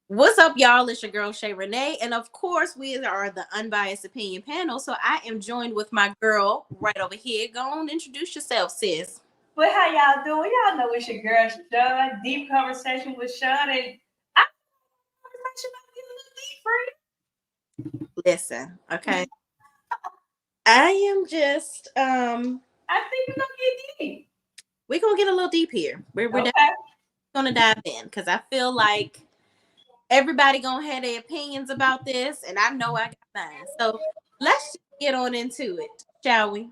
What's up, y'all? It's your girl Shay Renee, and of course, we are the Unbiased Opinion panel. So I am joined with my girl right over here. Go on, introduce yourself, sis. But how y'all doing? Y'all know it's your girl Sean. Deep conversation with Sean, and I conversation might get a little deep, Listen, okay. I am just I think we're gonna get deep. we're gonna get a little deep here. We're Okay. definitely gonna dive in because I feel like everybody gonna have their opinions about this, and I know I got mine. So let's just get on into it, shall we?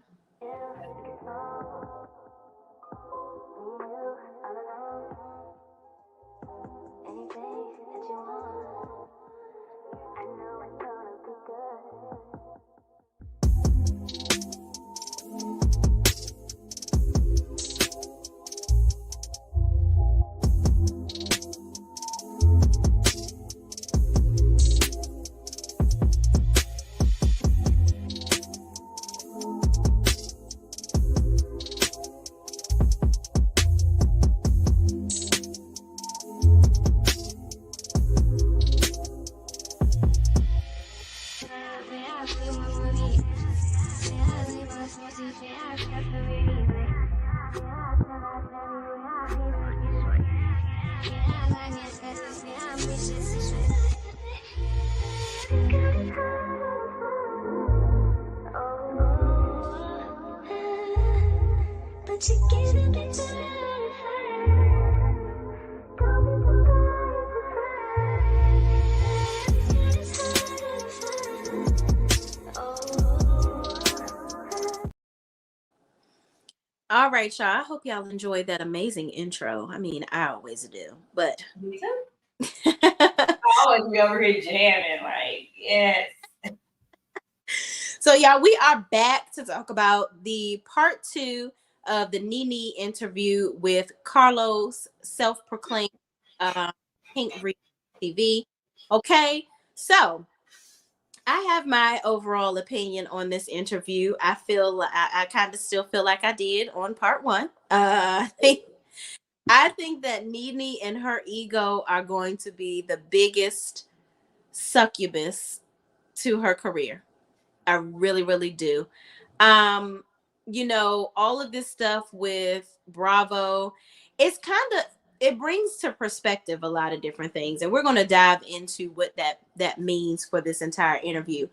All right, y'all. I hope y'all enjoyed that amazing intro. I mean, I always do, but Me too. I always be over here jamming, like yes. So, y'all, we are back to talk about the part 2 of the Nene interview with Carlos, self-proclaimed Pink Reed TV. Okay, so I have my overall opinion on this interview. I feel I kind of still feel like I did on part 1. I think that Nene and her ego are going to be the biggest succubus to her career. I really, really do. All of this stuff with Bravo, it's kind of it brings to perspective a lot of different things, and we're going to dive into what that means for this entire interview.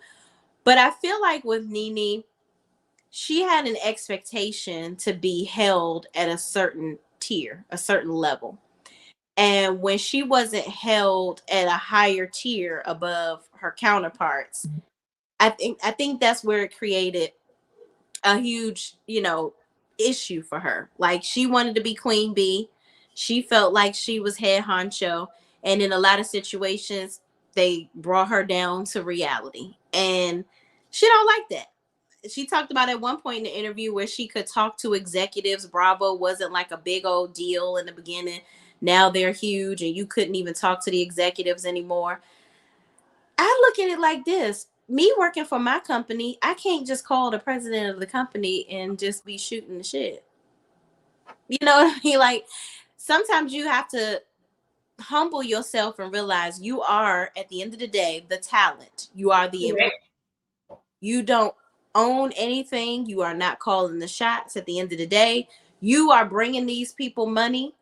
But I feel like with Nene, she had an expectation to be held at a certain tier, a certain level. And when she wasn't held at a higher tier above her counterparts, I think that's where it created a huge, issue for her. Like, she wanted to be queen bee. She felt like she was head honcho, and in a lot of situations they brought her down to reality. And she don't like that. She talked about at one point in the interview where she could talk to executives. Bravo wasn't like a big old deal in the beginning. Now they're huge and you couldn't even talk to the executives anymore. I look at it like this. Me working for my company, I can't just call the president of the company and just be shooting the shit. You know what I mean? Like, sometimes you have to humble yourself and realize you are, at the end of the day, the talent. You are the employee. You don't own anything. You are not calling the shots at the end of the day. You are bringing these people money,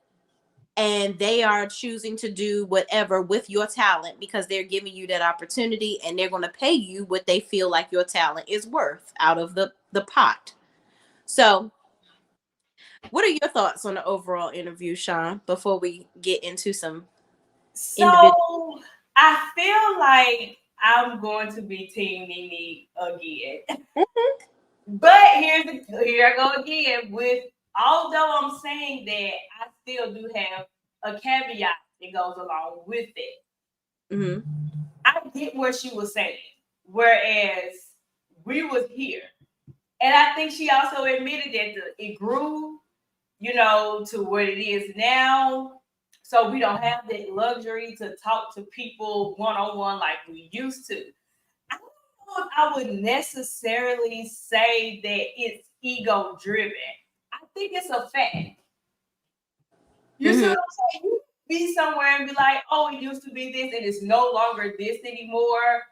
and they are choosing to do whatever with your talent because they're giving you that opportunity, and they're going to pay you what they feel like your talent is worth out of the pot. So what are your thoughts on the overall interview, Sean, before we get into some individual? So I feel like I'm going to be Team Nene again. But here I go again with although I'm saying that I still do have a caveat that goes along with it. Mm-hmm. I get what she was saying, whereas we was here, and I think she also admitted that it grew, to what it is now. So we don't have that luxury to talk to people one on one like we used to. I don't know if I would necessarily say that it's ego driven. I think it's a fact. You see what I'm saying? be somewhere and be like, oh, it used to be this and it's no longer this anymore.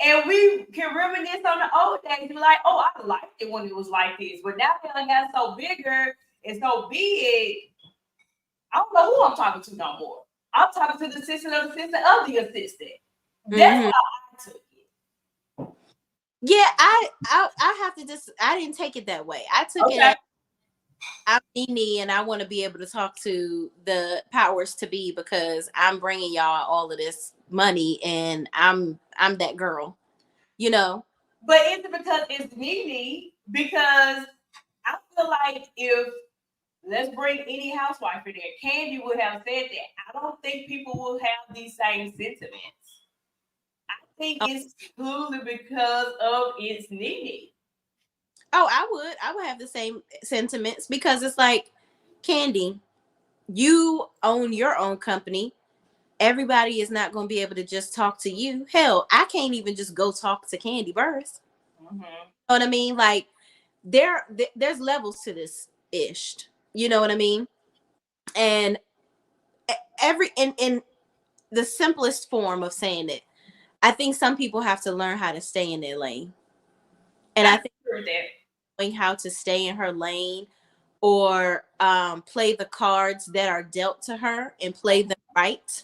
And we can reminisce on the old days. Be like, oh, I liked it when it was like this. But now that I got so bigger and so big, I don't know who I'm talking to no more. I'm talking to the assistant of the assistant of the assistant. That's how I took it. Yeah, I have to just, I didn't take it that way. I took it as, I'm Nene and I want to be able to talk to the powers to be because I'm bringing y'all all of this money and I'm that girl, you know. But is it because it's Nene? Because I feel like if, let's bring any housewife in there, Candy would have said that. I don't think people will have these same sentiments. I think it's purely because of it's Nene. Oh, I would have the same sentiments because it's like, Candy, you own your own company. Everybody is not going to be able to just talk to you. Hell, I can't even just go talk to Candy Burris. You know what I mean? Like, there's levels to this ish. You know what I mean? And in the simplest form of saying it, I think some people have to learn how to stay in their lane. And I think knowing how to stay in her lane or play the cards that are dealt to her and play them right,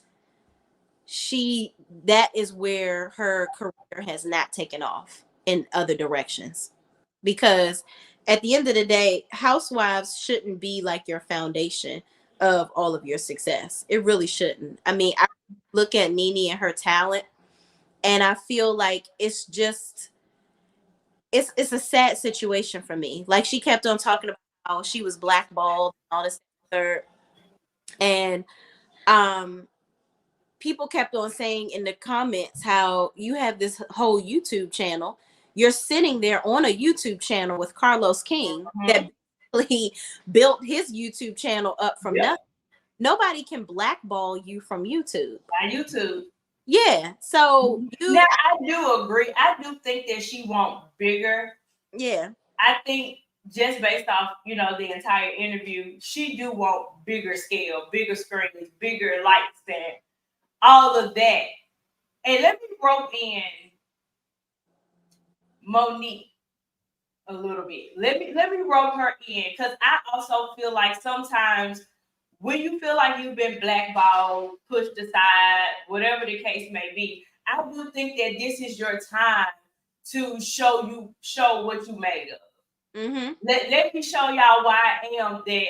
that is where her career has not taken off in other directions. Because at the end of the day, housewives shouldn't be like your foundation of all of your success. It really shouldn't. I mean, I look at Nene and her talent and I feel like it's just, it's a sad situation for me. Like, she kept on talking about how she was blackballed and all this third. And people kept on saying in the comments how you have this whole YouTube channel. You're sitting there on a YouTube channel with Carlos King that basically built his YouTube channel up from nothing. Nobody can blackball you from YouTube. By YouTube. Yeah. So now I do agree. I do think that she wants bigger. Yeah. I think just based off, the entire interview, she do want bigger scale, bigger screens, bigger lights, and all of that. And let me rope in Monique a little bit. Let me rope her in because I also feel like sometimes when you feel like you've been blackballed, pushed aside, whatever the case may be, I do think that this is your time to show what you made of. Mm-hmm. Let me show y'all why I am that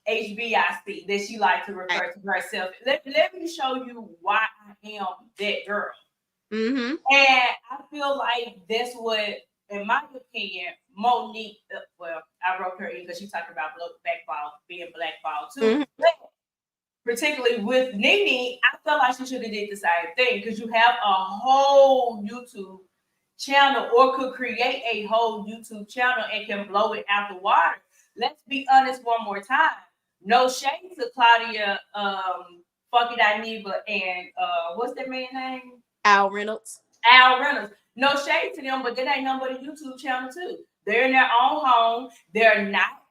HBIC that she likes to refer to herself. Let me show you why I am that girl. Mm-hmm. And I feel like that's what, in my opinion, Monique, well, I wrote her in because she talked about being blackballed too. Mm-hmm. But particularly with Nene, I felt like she should have did the same thing because you have a whole YouTube channel or could create a whole YouTube channel and can blow it out the water. Let's be honest one more time. No shade to Claudia Funky Dineva and what's that man's name? Al Reynolds. No shade to them, but that ain't nothing but a YouTube channel too. They're in their own home. They're not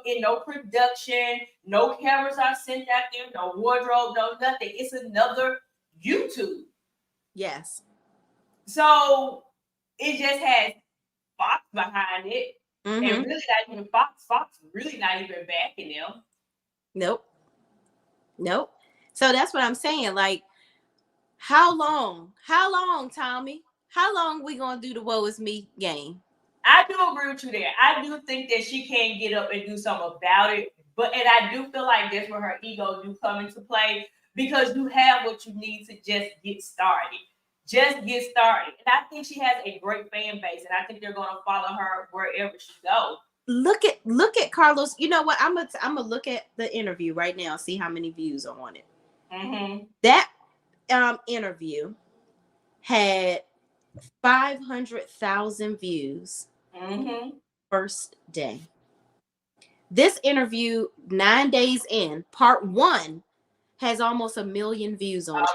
in no production. No cameras are sent out there. No wardrobe. No nothing. It's another YouTube. Yes. So it just has Fox behind it, and really not even Fox. Fox really not even backing them. Nope. So that's what I'm saying. Like, how long, Tommy? How long we gonna do the woe is me game? I do agree with you there. I do think that she can get up and do something about it, and I do feel like that's where her ego do come into play because you have what you need to just get started. Just get started. And I think she has a great fan base, and I think they're going to follow her wherever she goes. Look at Carlos. You know what? I'm gonna look at the interview right now, see how many views are on it. Mm-hmm. That interview had 500,000 views first day. This interview, 9 days in, part 1, has almost 1 million views on it.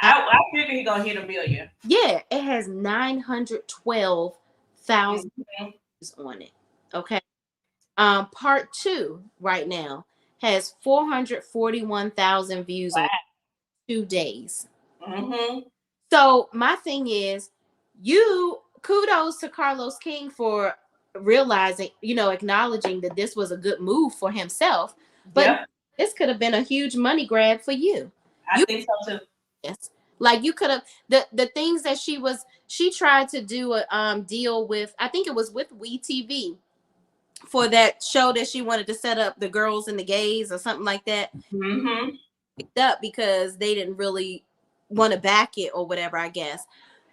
I figure he's gonna hit 1 million. Yeah, it has 912,000 views on it. Okay. Part 2 right now has 441,000 views on it. 2 days. Mm-hmm. So my thing is, you kudos to Carlos King for realizing, acknowledging that this was a good move for himself, but Yep. this could have been a huge money grab for you. I You think so too. Yes. Like you could have the things that she tried to do a deal with, I think it was with WeTV for that show that she wanted to set up the girls and the gays or something like that. Mm-hmm. Picked up because they didn't really want to back it or whatever, I guess.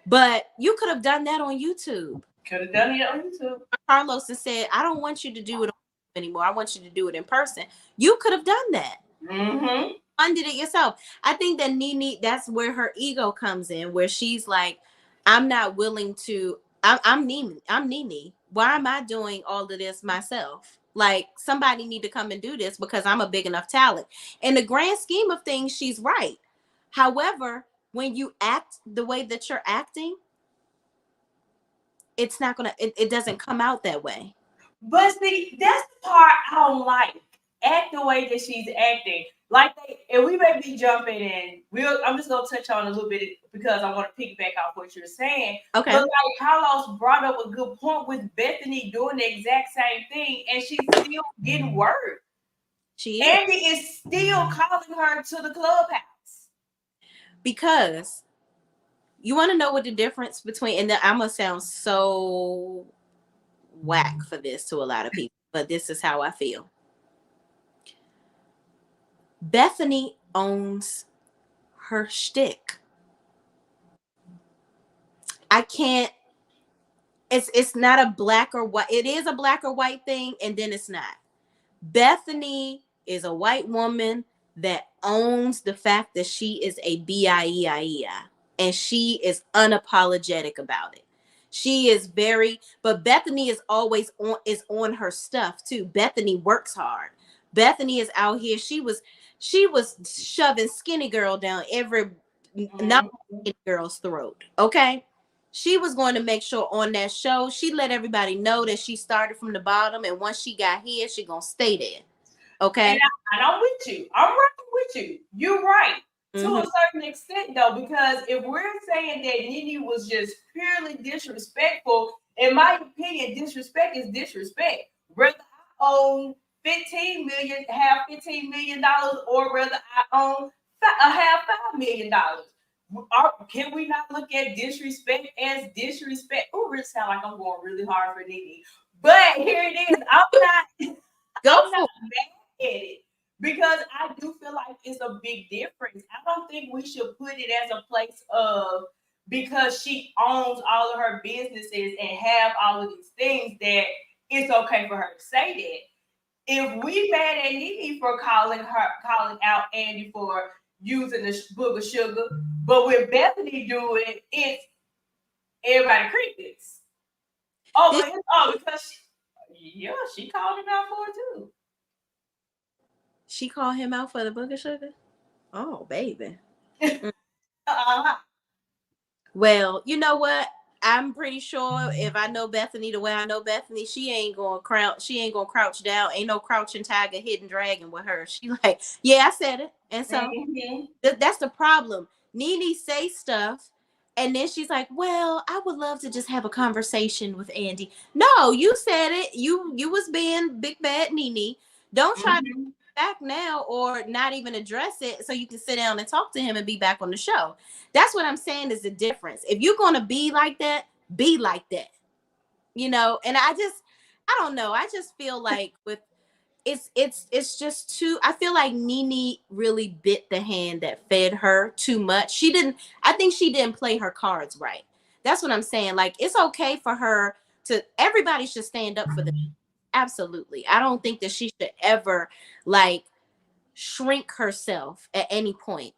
But you could have done that on YouTube. Could have done it on YouTube. Carlos has said, I don't want you to do it anymore. I want you to do it in person. You could have done that. Mm-hmm. Undid it yourself. I think that Nene, that's where her ego comes in, where she's like, I'm not willing to. I'm Nene. I'm Nene. Why am I doing all of this myself? Like somebody need to come and do this because I'm a big enough talent. In the grand scheme of things, she's right. However, when you act the way that you're acting, it's not gonna. It doesn't come out that way. But see, that's the part I don't like. Act the way that she's acting. Like and we may be jumping in. I'm just gonna touch on a little bit because I want to piggyback off what you're saying. Okay. But like Carlos brought up a good point with Bethany doing the exact same thing, and she's still getting word. She is. Andy is still calling her to the clubhouse. Because you want to know what the difference between, and I'm gonna sound so whack for this to a lot of people, but this is how I feel. Bethany owns her shtick. I can't. It's not a black or white. It is a black or white thing, and then it's not. Bethany is a white woman that owns the fact that she is a BIEIEI, and she is unapologetic about it. She is but Bethany is always on her stuff too. Bethany works hard. Bethany is out here. She was shoving skinny girl down every not skinny girl's throat. Okay. She was going to make sure on that show, she let everybody know that she started from the bottom, and once she got here, she gonna stay there. Okay. And I'm with you. I'm rocking with you. You're right. To a certain extent, though, because if we're saying that Nene was just purely disrespectful, in my opinion, disrespect is disrespect. Whether I own 15 million, have $15 million, or whether I own have $5 million. Can we not look at disrespect as disrespect? Oh, it sounds like I'm going really hard for Nene. But here it is. I'm not mad at it. Because I do feel like it's a big difference. I don't think we should put it as a place of because she owns all of her businesses and have all of these things that it's okay for her to say that. If we mad at Nene for calling out Andy for using the book of sugar, but when Bethany do it, it's everybody crickets. Because she called him out for it too. She called him out for the book of sugar? Oh, baby. Well, you know what? I'm pretty sure if I know Bethany the way I know Bethany, she ain't gonna crouch down. Ain't no crouching tiger, hidden dragon with her. She like, yeah, I said it. And so that's the problem. Nene say stuff, and then she's like, well, I would love to just have a conversation with Andy. No, you said it. You was being big bad Nene. Don't try to back now or not even address it so you can sit down and talk to him and be back on the show. That's what I'm saying is the difference. If you're going to be like that, be like that. And I don't know. I just feel like with it's just too, I feel like Nene really bit the hand that fed her too much. I think she didn't play her cards right. That's what I'm saying. Like, it's okay for her everybody should stand up for them. Absolutely. I don't think that she should ever like shrink herself at any point.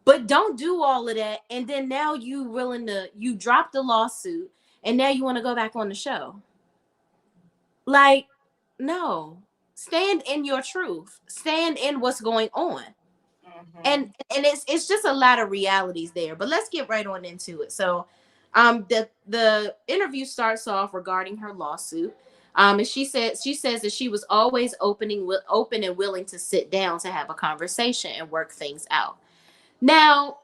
But don't do all of that. And then now you dropped the lawsuit and now you want to go back on the show. Like, no. Stand in your truth. Stand in what's going on. And it's just a lot of realities there. But let's get right on into it. So the interview starts off regarding her lawsuit. And she says that she was always open and willing to sit down to have a conversation and work things out. Now,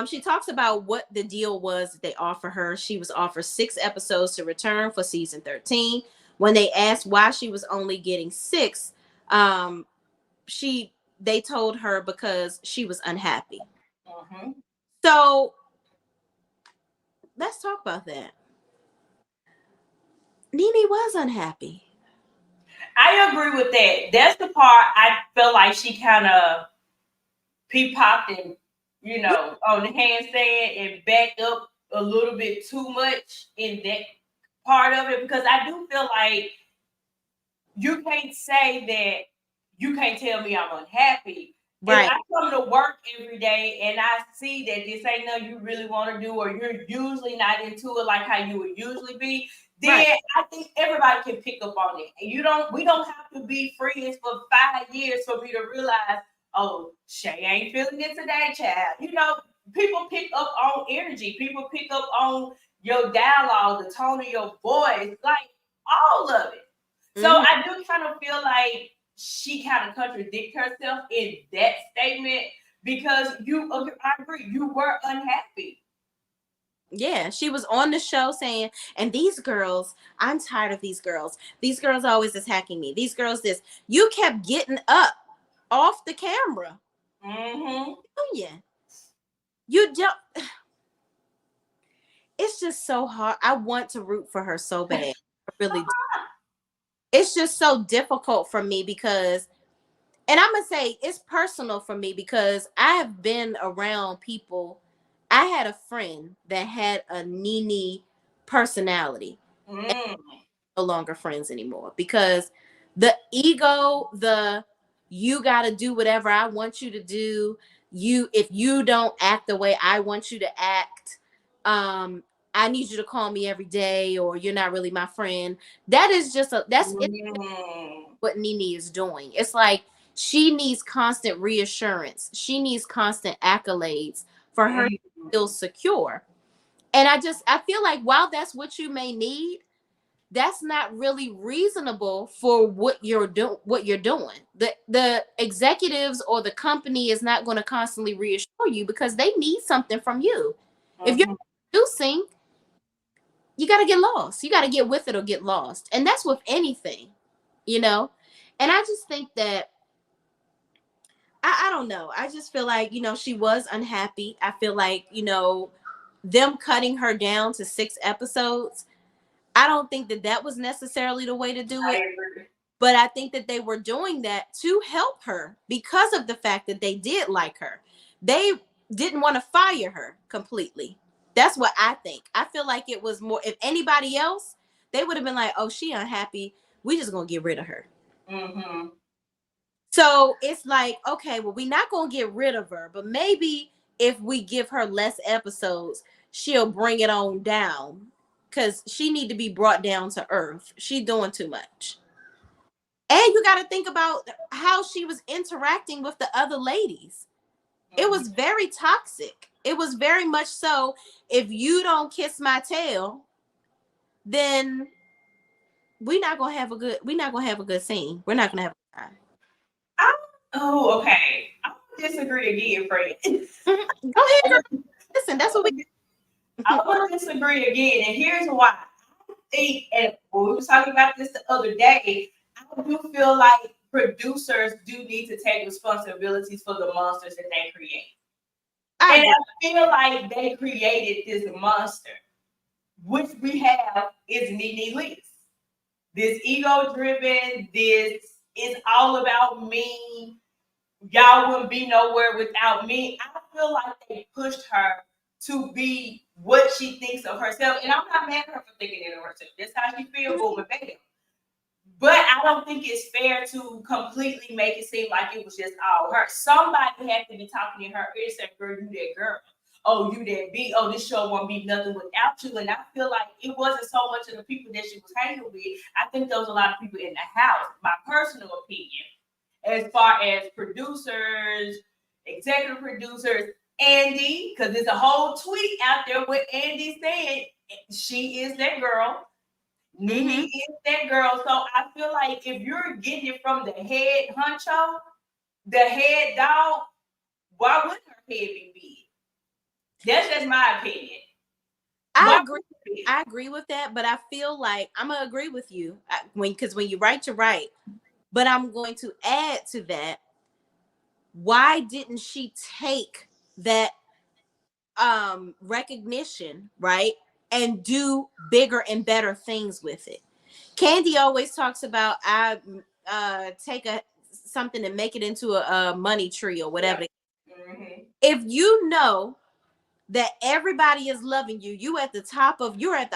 she talks about what the deal was that they offer her. She was offered 6 episodes to return for season 13. When they asked why she was only getting 6, um, she they told her because she was unhappy. Mm-hmm. So let's talk about that. Nene was unhappy. I agree with that. That's the part I feel like she kind of peapocked and, Yeah, on the handstand and backed up a little bit too much in that part of it, because I do feel like you can't say that you can't tell me I'm unhappy. If right, I come to work every day and I see that this ain't nothing you really want to do, or you're usually not into it like how you would usually be, right. then I think everybody can pick up on it. And we don't have to be friends for 5 years for me to realize, oh, Shay ain't feeling it today, child. People pick up on energy. People pick up on your dialogue, the tone of your voice, like all of it. So Hmm. I do kind of feel like she kind of contradicted herself in that statement, because I agree, you were unhappy. Yeah, she was on the show saying, and these girls, I'm tired of these girls. These girls always attacking me. These girls, this. You kept getting up off the camera. Mm-hmm. Oh, yeah. You don't. It's just so hard. I want to root for her so bad. I really do. It's just so difficult for me because, and I'm gonna say it's personal for me because I have been around people. I had a friend that had a Nene personality. Mm. No longer friends anymore because the ego, the you got to do whatever I want you to do. You, if you don't act the way I want you to act, I need you to call me every day, or you're not really my friend. That is just it's Mm. what Nene is doing. It's like she needs constant reassurance. She needs constant accolades for her to Mm. feel secure. And I feel like while that's what you may need, that's not really reasonable for what you're doing. The executives or the company is not going to constantly reassure you because they need something from you. If you're Mhm. producing, you got to get lost. You got to get with it or get lost. And that's with anything, you know? And I just think that I don't know. I just feel like, she was unhappy. I feel like, them cutting her down to 6 episodes, I don't think that that was necessarily the way to do I it. agree. But I think that they were doing that to help her because of the fact that they did like her. They didn't want to fire her completely. That's what I think. I feel like it was more, if anybody else, they would have been like, oh, she unhappy. We just gonna get rid of her. Mm-hmm. So it's like, okay, well, we're not gonna get rid of her, but maybe if we give her less episodes, she'll bring it on down. Cause she need to be brought down to earth. She doing too much. And you got to think about how she was interacting with the other ladies. It Mm-hmm. was very toxic. It was very much so. If you don't kiss my tail, then we're not gonna have a good scene. We're not gonna have a good time. Oh, okay. I'm gonna disagree again, friend. Mhm. Go ahead, girl. Listen, that's what we. I'm gonna disagree again, and here's why. I think, and when we were talking about this the other day, I do feel like producers do need to take responsibilities for the monsters that they create. I And agree. I feel like they created this monster, which we have is Nene Leakes. This ego driven, this is all about me. Y'all wouldn't be nowhere without me. I feel like they pushed her to be what she thinks of herself. And I'm not mad at her for thinking it of herself. That's how she feels, boom and bam. But I don't think it's fair to completely make it seem like it was just all her. Somebody had to be talking in her ear saying, girl, you that girl. Oh, you that B. Oh, this show won't be nothing without you. And I feel like it wasn't so much of the people that she was hanging with. I think there was a lot of people in the house. My personal opinion, as far as producers, executive producers, Andy, because there's a whole tweet out there with Andy saying she is that girl. Nene Mm-hmm. is that girl. So I feel like if you're getting it from the head honcho, the head dog, why wouldn't her head be big? That's just my opinion. I agree. I agree with that, but I feel like I'm gonna agree with you because when you write, you're right. But I'm going to add to that. Why didn't she take that recognition, right, and do bigger and better things with it? Candy always talks about I take something and make it into a money tree or whatever. Yeah. Mm-hmm. If you know that everybody is loving you, you're at the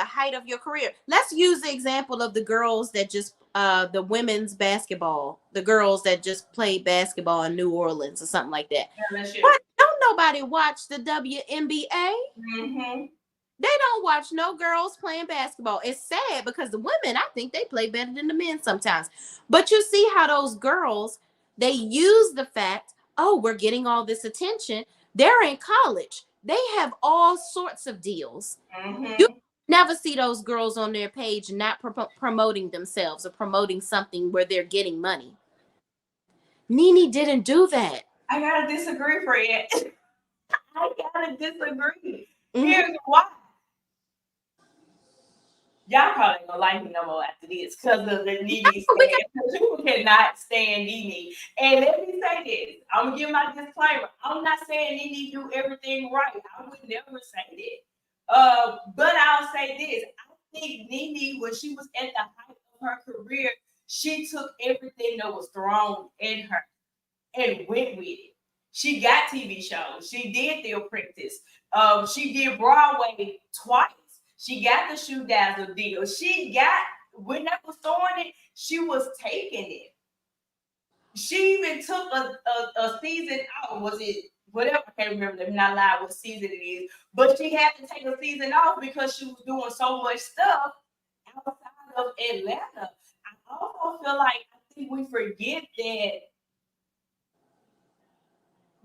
height of your career. Let's use the example of the girls that just the women's basketball, the girls that just played basketball in New Orleans or something like that. Yeah, What? Don't nobody watch the WNBA? Mm-hmm. They don't watch no girls playing basketball. It's sad because the women, I think they play better than the men sometimes. But you see how those girls, they use the fact, oh, we're getting all this attention. They're in college. They have all sorts of deals. Mm-hmm. You never see those girls on their page not promoting themselves or promoting something where they're getting money. Nene didn't do that. I gotta disagree, Fred. I gotta disagree. Mm-hmm. Here's why. Y'all probably gonna like me no more after this because of the Nene stand. People cannot stand Nene. And let me say this. I'm gonna give my disclaimer. I'm not saying Nene do everything right. I would never say that. But I'll say this. I think Nene, when she was at the height of her career, she took everything that was thrown in her and went with it. She got TV shows. She did The Apprentice. She did Broadway twice. She got the Shoe Dazzle deal. She got, when that was throwing it, she was taking it. She even took a season out. Was it whatever? I can't remember. I'm not live what season it is. But she had to take a season off because she was doing so much stuff outside of Atlanta. I also feel like I think we forget that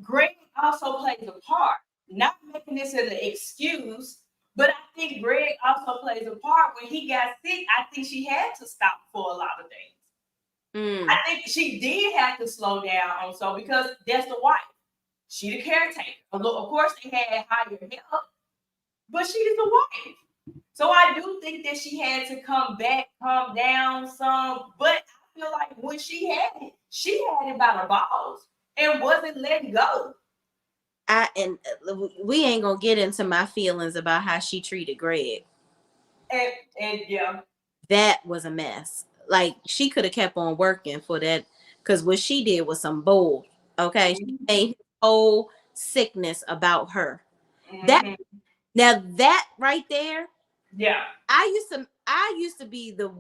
Greg also plays a part. Not making this as an excuse, but I think Greg also plays a part. When he got sick, I think she had to stop for a lot of things. I think she did have to slow down on so because that's the wife. She the caretaker. Of course, they had higher help, but she's the wife. So I do think that she had to come back, calm down some. But I feel like when she had it by the balls and wasn't letting go. We ain't gonna get into my feelings about how she treated Greg. And yeah, that was a mess. Like she could have kept on working for that because what she did was some bull. Okay, she made his whole sickness about her. That now that right there, yeah. I used to be the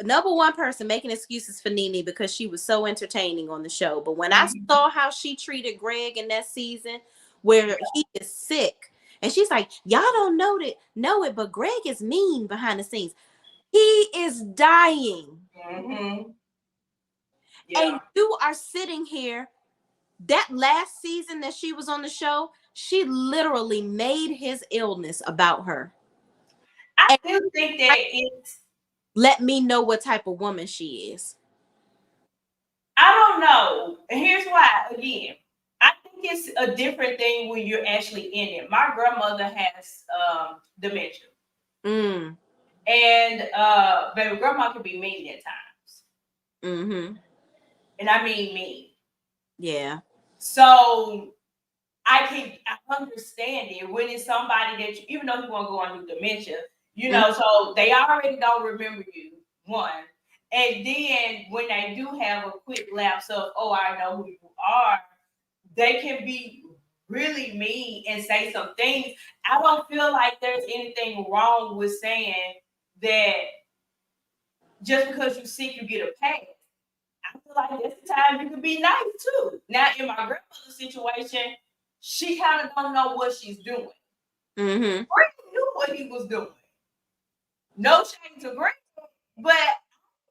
number one person making excuses for Nene because she was so entertaining on the show. But when I saw how she treated Greg in that season, where he is sick, and she's like, "Y'all don't know it, but Greg is mean behind the scenes. He is dying, and you are sitting here." That last season that she was on the show, she literally made his illness about her. I do think that it's. Let me know what type of woman she is. I don't know. And here's why. Again, I think it's a different thing when you're actually in it. My grandmother has dementia. And baby, grandma can be mean at times. And I mean mean. Yeah. So I understand it when it's somebody that you, even though you want to go on with dementia, you know, so they already don't remember you, one. And then when they do have a quick lapse of, oh, I know who you are, they can be really mean and say some things. I don't feel like there's anything wrong with saying that just because you're sick, you get a pass. I feel like that's the time you can be nice too. Now, in my grandmother's situation, she kind of don't know what she's doing. Greg knew what he was doing. No shame to Greg, but I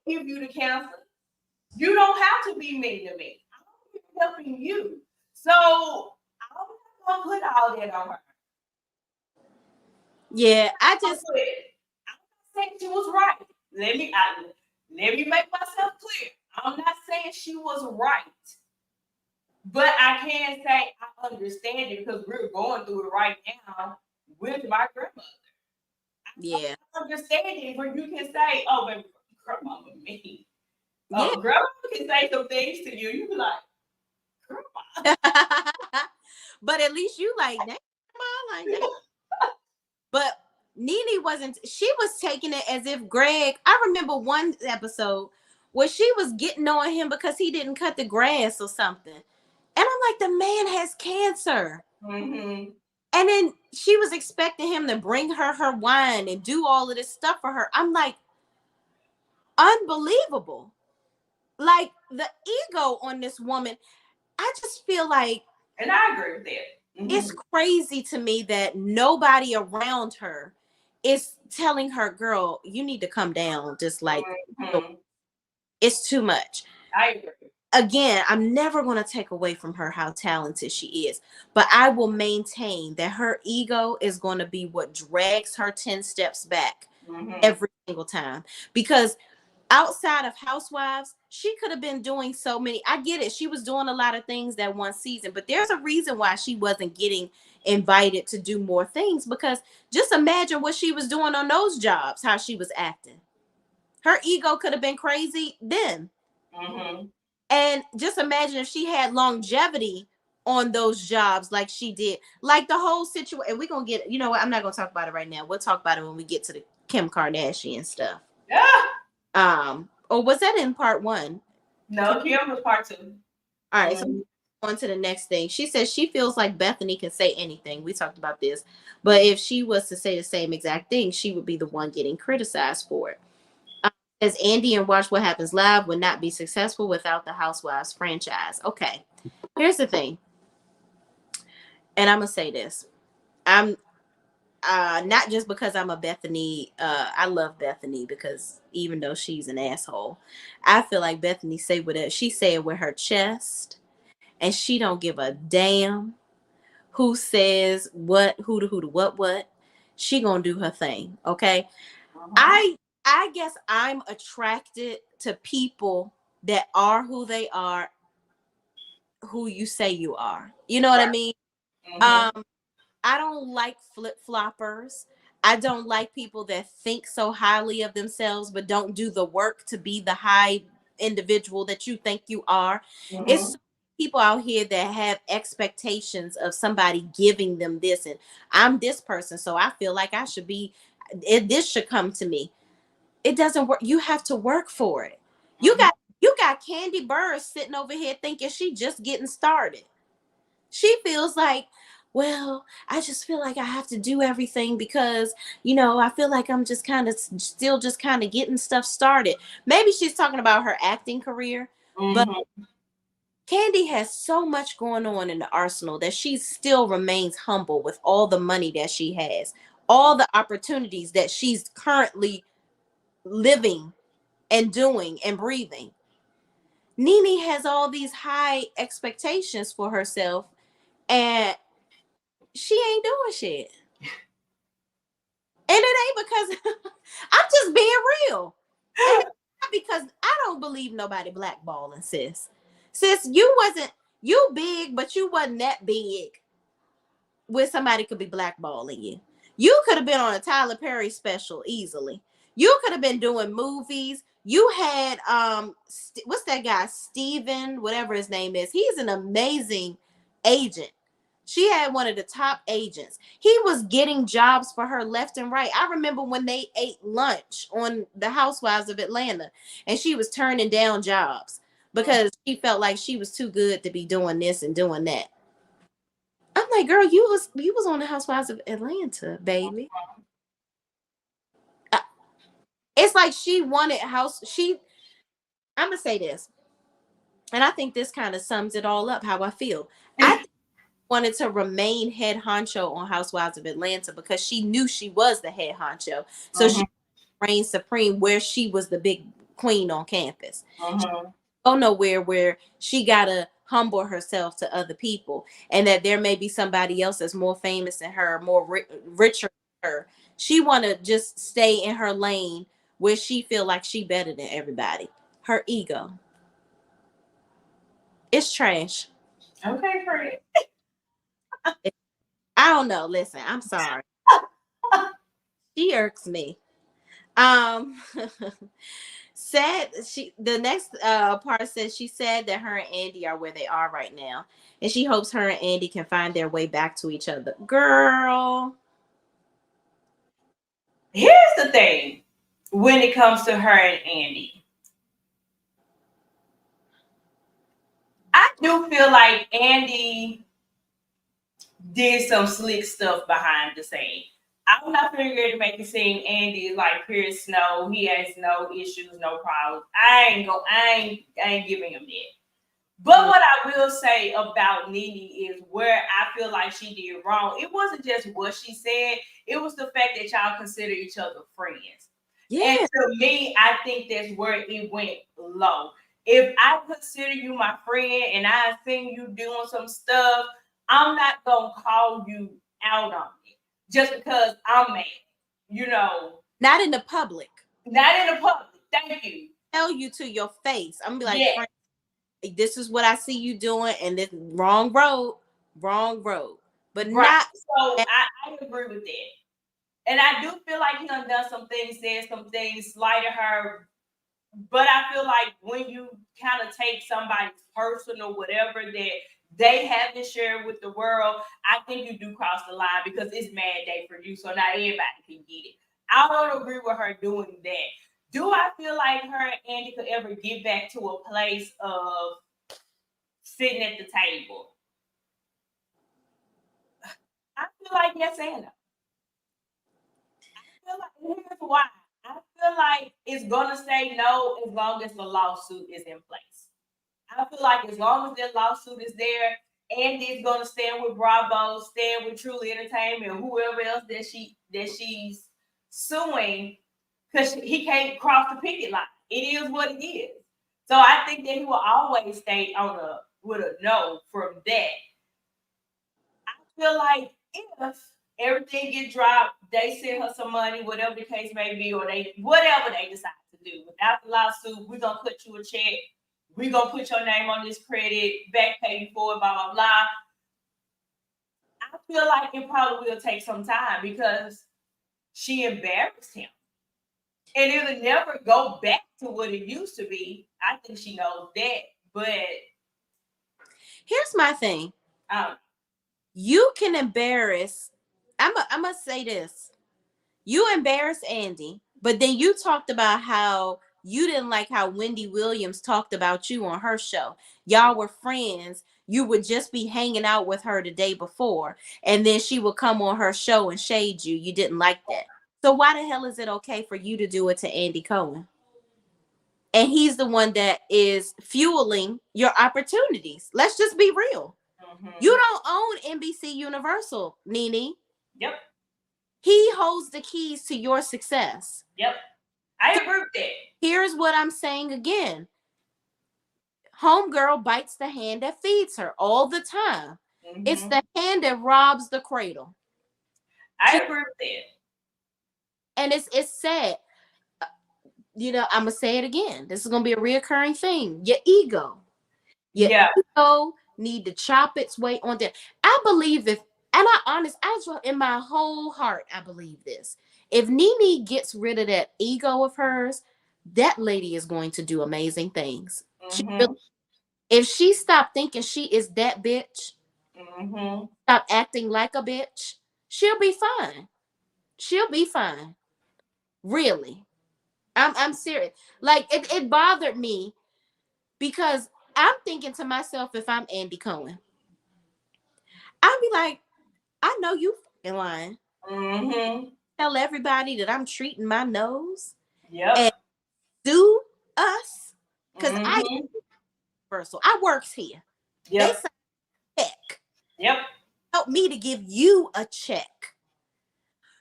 give you the cancer. You don't have to be mean to me. I'm helping you. So I'm not gonna put all that on her. Yeah, I'm not saying she was right. Let me make myself clear. I'm not saying she was right. But I can say I understand it because we're going through it right now with my grandmother. Yeah. I understand it where you can say, "Oh, baby, grandma me." Yeah. Grandma can say some things to you. You be like, "Grandma." But at least you like that. Like that. But Nene wasn't, she was taking it as if Greg, I remember one episode where she was getting on him because he didn't cut the grass or something. And I'm like, the man has cancer. Mm-hmm. And then she was expecting him to bring her wine and do all of this stuff for her. I'm like, unbelievable. Like the ego on this woman, I just feel like, and I agree with that. Mm-hmm. It's crazy to me that nobody around her is telling her, girl, you need to come down. Just like, Mm-hmm. It's too much. I agree. Again, I'm never going to take away from her how talented she is, but I will maintain that her ego is going to be what drags her 10 steps back every single time. Because outside of Housewives, she could have been doing so many. I get it. She was doing a lot of things that one season, but there's a reason why she wasn't getting invited to do more things, because just imagine what she was doing on those jobs, how she was acting. Her ego could have been crazy then. Mm-hmm. And just imagine if she had longevity on those jobs like she did. Like the whole situation. And we're going to get, you know what? I'm not going to talk about it right now. We'll talk about it when we get to the Kim Kardashian stuff. Yeah. Or was that in part one? No, Kim was part two. All right, so on to the next thing. She says she feels like Bethany can say anything. We talked about this. But if she was to say the same exact thing, she would be the one getting criticized for it. As Andy and Watch What Happens Live would not be successful without the Housewives franchise. Okay, here's the thing. And I'm going to say this. I'm not just because I'm a Bethany, I love Bethany because even though she's an asshole, I feel like Bethany say what she said with her chest, and she don't give a damn who says what, who to what. She gonna do her thing. Okay. I guess I'm attracted to people that are who they are, who you say you are. You know what I mean? I don't like flip-floppers. I don't like people that think so highly of themselves but don't do the work to be the high individual that you think you are. It's people out here that have expectations of somebody giving them this, and I'm this person, so I feel like I should be this should come to me. It doesn't work. You have to work for it. You got Candy Burr sitting over here thinking she just getting started. She feels like, well, I just feel like I have to do everything because, I feel like I'm just kind of still just kind of getting stuff started. Maybe she's talking about her acting career, but Candy has so much going on in the arsenal that she still remains humble with all the money that she has, all the opportunities that she's currently living and doing and breathing. Nene has all these high expectations for herself, and she ain't doing shit. And it ain't because I'm just being real. And it's not because I don't believe nobody blackballing, sis. Sis, you big, but you wasn't that big where somebody could be blackballing you. You could have been on a Tyler Perry special easily. You could have been doing movies. You had what's that guy, Steven, whatever his name is. He's an amazing agent. She had one of the top agents. He was getting jobs for her left and right. I remember when they ate lunch on the Housewives of Atlanta, and she was turning down jobs because she felt like she was too good to be doing this and doing that. I'm like, girl, you was on the Housewives of Atlanta, baby. It's like she wanted I'm gonna say this, and I think this kind of sums it all up how I feel. I wanted to remain head honcho on Housewives of Atlanta because she knew she was the head honcho. So she reigned supreme where she was the big queen on campus. Go nowhere where she gotta humble herself to other people, and that there may be somebody else that's more famous than her, more richer than her. She want to just stay in her lane where she feel like she better than everybody. Her ego, it's trash. Okay, Fred. I don't know. Listen, I'm sorry. She irks me. Um said she the next part says she said that her and Andy are where they are right now. And she hopes her and Andy can find their way back to each other. Girl. Here's the thing when it comes to her and Andy. I do feel like Andy did some slick stuff behind the scene. I'm not figuring to make it seem Andy is like pure snow. He has no issues, no problems. I ain't giving him that. But Mm, what I will say about Nene is where I feel like she did wrong. It wasn't just what she said, it was the fact that y'all consider each other friends. And yeah. to me, I think that's where it went low. If I consider you my friend and I seen you doing some stuff, I'm not gonna call you out on it just because I'm mad. You know, Not in the public. not in the public. Thank you. Tell you to your face. I'm gonna be like, Yeah. friend, this is what I see you doing, and this wrong road, wrong road. But Right. not So I agree with that. And I do feel like he done some things, said some things, slighted her. But I feel like when you kind of take somebody's personal whatever that they haven't shared with the world, I think you do cross the line because it's mad day for you. So not everybody can get it. I don't agree with her doing that. Do I feel like her and Andy could ever get back to a place of sitting at the table? I feel like yes and no. Feel like here's why. I feel like it's gonna say no as long as the lawsuit is in place. I feel like as long as that lawsuit is there, Andy's gonna stand with Bravo, stand with Truly Entertainment, whoever else that she's suing, because he can't cross the picket line. It is what it is. So I think that he will always stay on a with a no from that. Feel like if everything get dropped, they send her some money, whatever the case may be, or they whatever they decide to do. Without the lawsuit, we're gonna cut you a check. We're gonna put your name on this credit, back pay you for it, blah blah blah. I feel like it probably will take some time because she embarrassed him. And it'll never go back to what it used to be. I think she knows that. But here's my thing. um, You can embarrass. I'm gonna say this. You embarrassed Andy, but then you talked about how you didn't like how Wendy Williams talked about you on her show. Y'all were friends. You would just be hanging out with her the day before, and then she would come on her show and shade you. You didn't like that. So why the hell is it okay for you to do it to Andy Cohen? And he's the one that is fueling your opportunities. Let's just be real. mm-hmm. You don't own NBC Universal, Nene. Yep. He holds the keys to your success. Yep. I So agree with that. here's what I'm saying again. Homegirl bites the hand that feeds her all the time. Mm-hmm. It's the hand that robs the cradle. I agree with that. And it's sad. You know, I'm gonna say it again. This is gonna be a reoccurring thing. Your ego. Your ego need to chop its way on there. I believe if, and in my whole heart, I believe this. If Nene gets rid of that ego of hers, that lady is going to do amazing things. Mm-hmm. If she stopped thinking she is that bitch, mm-hmm. stop acting like a bitch, she'll be fine. She'll be fine. Really. I'm serious. Like it bothered me because I'm thinking to myself, if I'm Andy Cohen, I'd be like, I know you fucking lying. Mm-hmm. Tell everybody that I'm treating my nose Yep. and sue us because I mm-hmm. Universal. I works here. Yep. They say check. Yep. Help me to give you a check.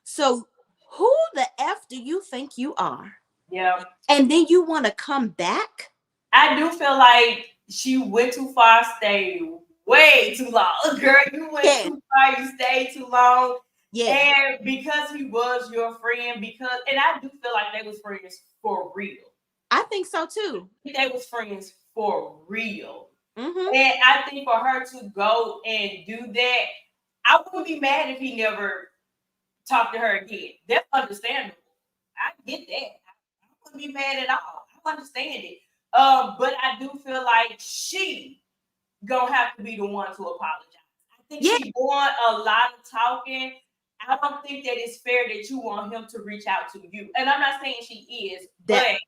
So who the F do you think you are? Yep. And then you want to come back? I do feel like she went too far, stayed way too long. Girl, you went too far, you stayed too long. Yeah. And because he was your friend, and I do feel like they was friends for real. I think so too. They was friends for real. Mm-hmm. And I think for her to go and do that, I wouldn't be mad if he never talked to her again. That's understandable. I get that. I wouldn't be mad at all. I understand it. But I do feel like she gonna have to be the one to apologize. I think Yeah, she doing a lot of talking. I don't think that it's fair that you want him to reach out to you. And I'm not saying she is, that but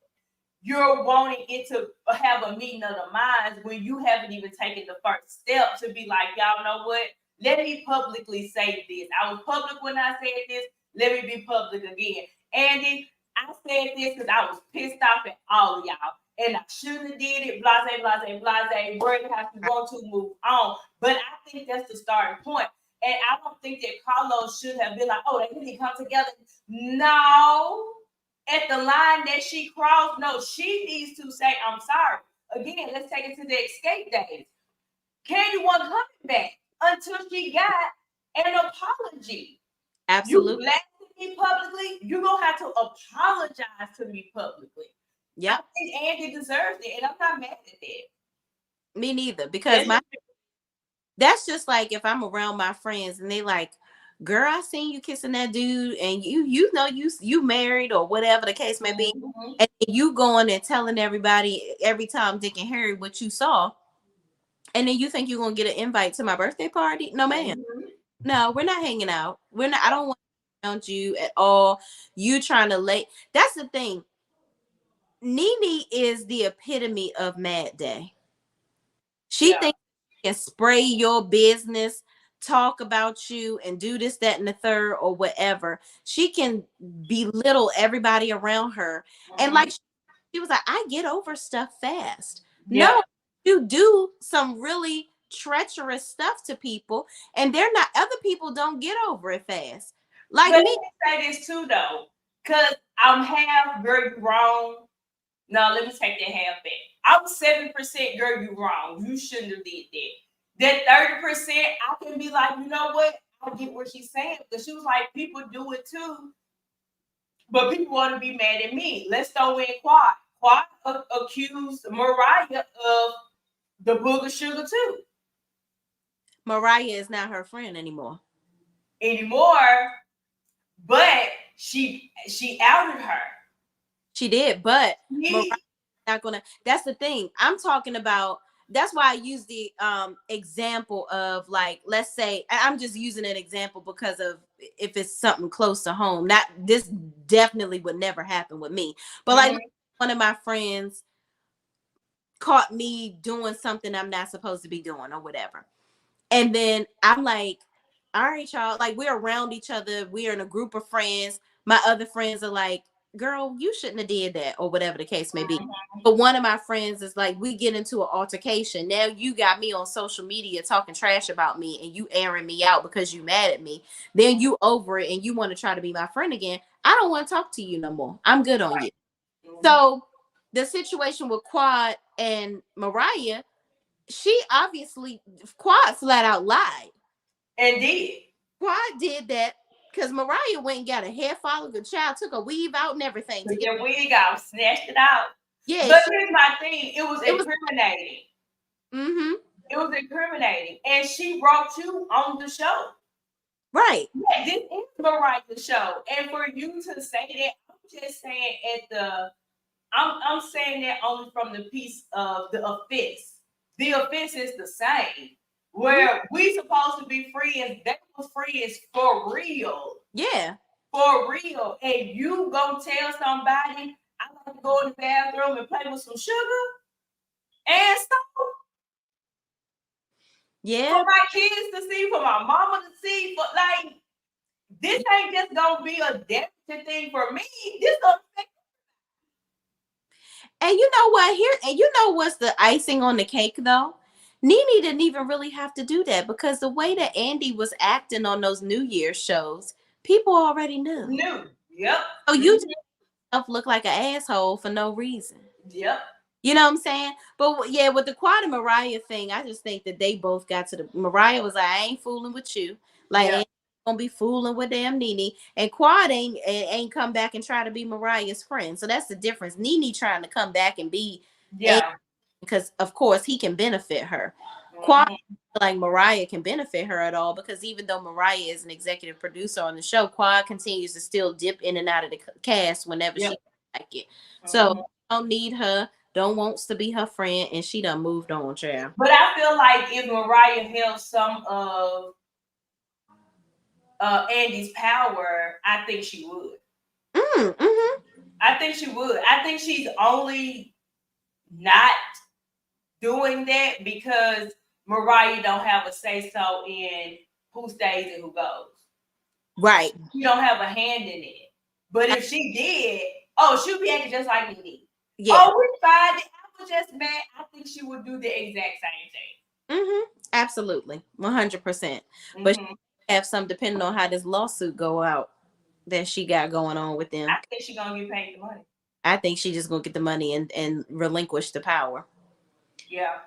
you're wanting it to have a meeting of the minds when you haven't even taken the first step to be like, y'all know what? Let me publicly say this. I was public when I said this. Let me be public again. Andy, I said this because I was pissed off at all of y'all. And I shouldn't have did it. Blase, blase, blase. Word how you want to move on. But I think that's the starting point. And I don't think that Carlos should have been like, oh, they need to come together. No, at the line that she crossed, no, she needs to say, I'm sorry. Again, let's take it to the escape days. Candy wasn't coming back until she got an apology. You absolutely. blasted me publicly, you're going to have to apologize to me publicly. I Yep. think Andy deserves it, and I'm not mad at that. Me neither. Because That's my that's just like if I'm around my friends and they like, girl, I seen you kissing that dude, and you know you married or whatever the case may be, mm-hmm. and you going and telling everybody every time Dick and Harry what you saw, and then you think you're gonna get an invite to my birthday party? No, ma'am. Mm-hmm. No, we're not hanging out. We're not. I don't want to around you at all. You trying to lay. That's the thing. Nene is the epitome of mad day. She Yeah. thinks she can spray your business, talk about you, and do this, that, and the third, or whatever. She can belittle everybody around her. And Mm-hmm. like she was like, I get over stuff fast. Yeah. No, you do some really treacherous stuff to people, and they're not, other people don't get over it fast. Like But let me. me say this too, though, because I'm half very wrong. No, let me take that half back. I was 7%, girl, you wrong. You shouldn't have did that. That 30%, I can be like, you know what? I get what she's saying. Because she was like, people do it too, but people want to be mad at me. Let's throw in Quad. Quad accused Mariah of the booger sugar too. Mariah is not her friend anymore. Anymore, but she outed her. She did, but Mariah He, not gonna, that's the thing I'm talking about. That's why I use the example of, like, let's say I'm just using an example because of if it's something close to home. Not this definitely would never happen with me, but like mm-hmm, one of my friends caught me doing something I'm not supposed to be doing or whatever, and then I'm like, all right, y'all, like we're around each other, we're in a group of friends. My other friends are like, girl, you shouldn't have did that, or whatever the case may be. But one of my friends is like, we get into an altercation. Now you got me on social media talking trash about me and you airing me out because you mad at me. Then you over it and you want to try to be my friend again. I don't want to talk to you no more. I'm good on you. mm-hmm. So the situation with Quad and Mariah, she obviously, Quad flat out lied. And did. Quad did that because Mariah went and got a hair follicle. Child took a weave out and everything to Took get. that wig off, snatched it out. Yeah, But here's my thing: it was it was. incriminating. Mm-hmm. It was incriminating, and she brought you on the show. Right. Yeah, this is Mariah's show, and for you to say that, I'm just saying at the, I'm saying that only from the piece of the offense. The offense is the same. Mm-hmm. Where we supposed to be friends, that was friends for real. Yeah. For real. And you gonna tell somebody I like to go in the bathroom and play with some sugar and stuff for Yeah. my kids to see, for my mama to see, but like this ain't just gonna be a definite thing for me. This gonna affect. And you know what? Here, and you know what's the icing on the cake though? Nene didn't even really have to do that because the way that Andy was acting on those New Year's shows, people already knew. New. Yep. So you Mm-hmm. just look like an asshole for no reason. Yep. You know what I'm saying? But yeah, with the Quad and Mariah thing, I just think that they both got to the. Mariah was like, I ain't fooling with you. Like, I Yep. ain't gonna be fooling with damn Nene. And Quad ain't come back and try to be Mariah's friend. So that's the difference. Nene trying to come back and be a Yeah. because of course he can benefit her. Quad Mhm. like Mariah can benefit her at all because even though Mariah is an executive producer on the show, Quad continues to still dip in and out of the cast whenever Yep. she like it. So Mhm. don't need her, don't wants to be her friend, and she done moved on, child. But I feel like if Mariah held some of Andy's power, I think she would. Mm-hmm. I think she would. I think she's only not doing that because Mariah don't have a say so in who stays and who goes. Right. She don't have a hand in it. But if she did, oh, she'll be acting just like Nene. Yeah. Oh, we fine. I was just mad. I think she would do the exact same thing. Mm-hmm. Absolutely. 100%. But Mm-hmm. she have some depending on how this lawsuit go out that she got going on with I them. think she's gonna get paid the money. I think she just gonna get the money and relinquish the power. Yeah.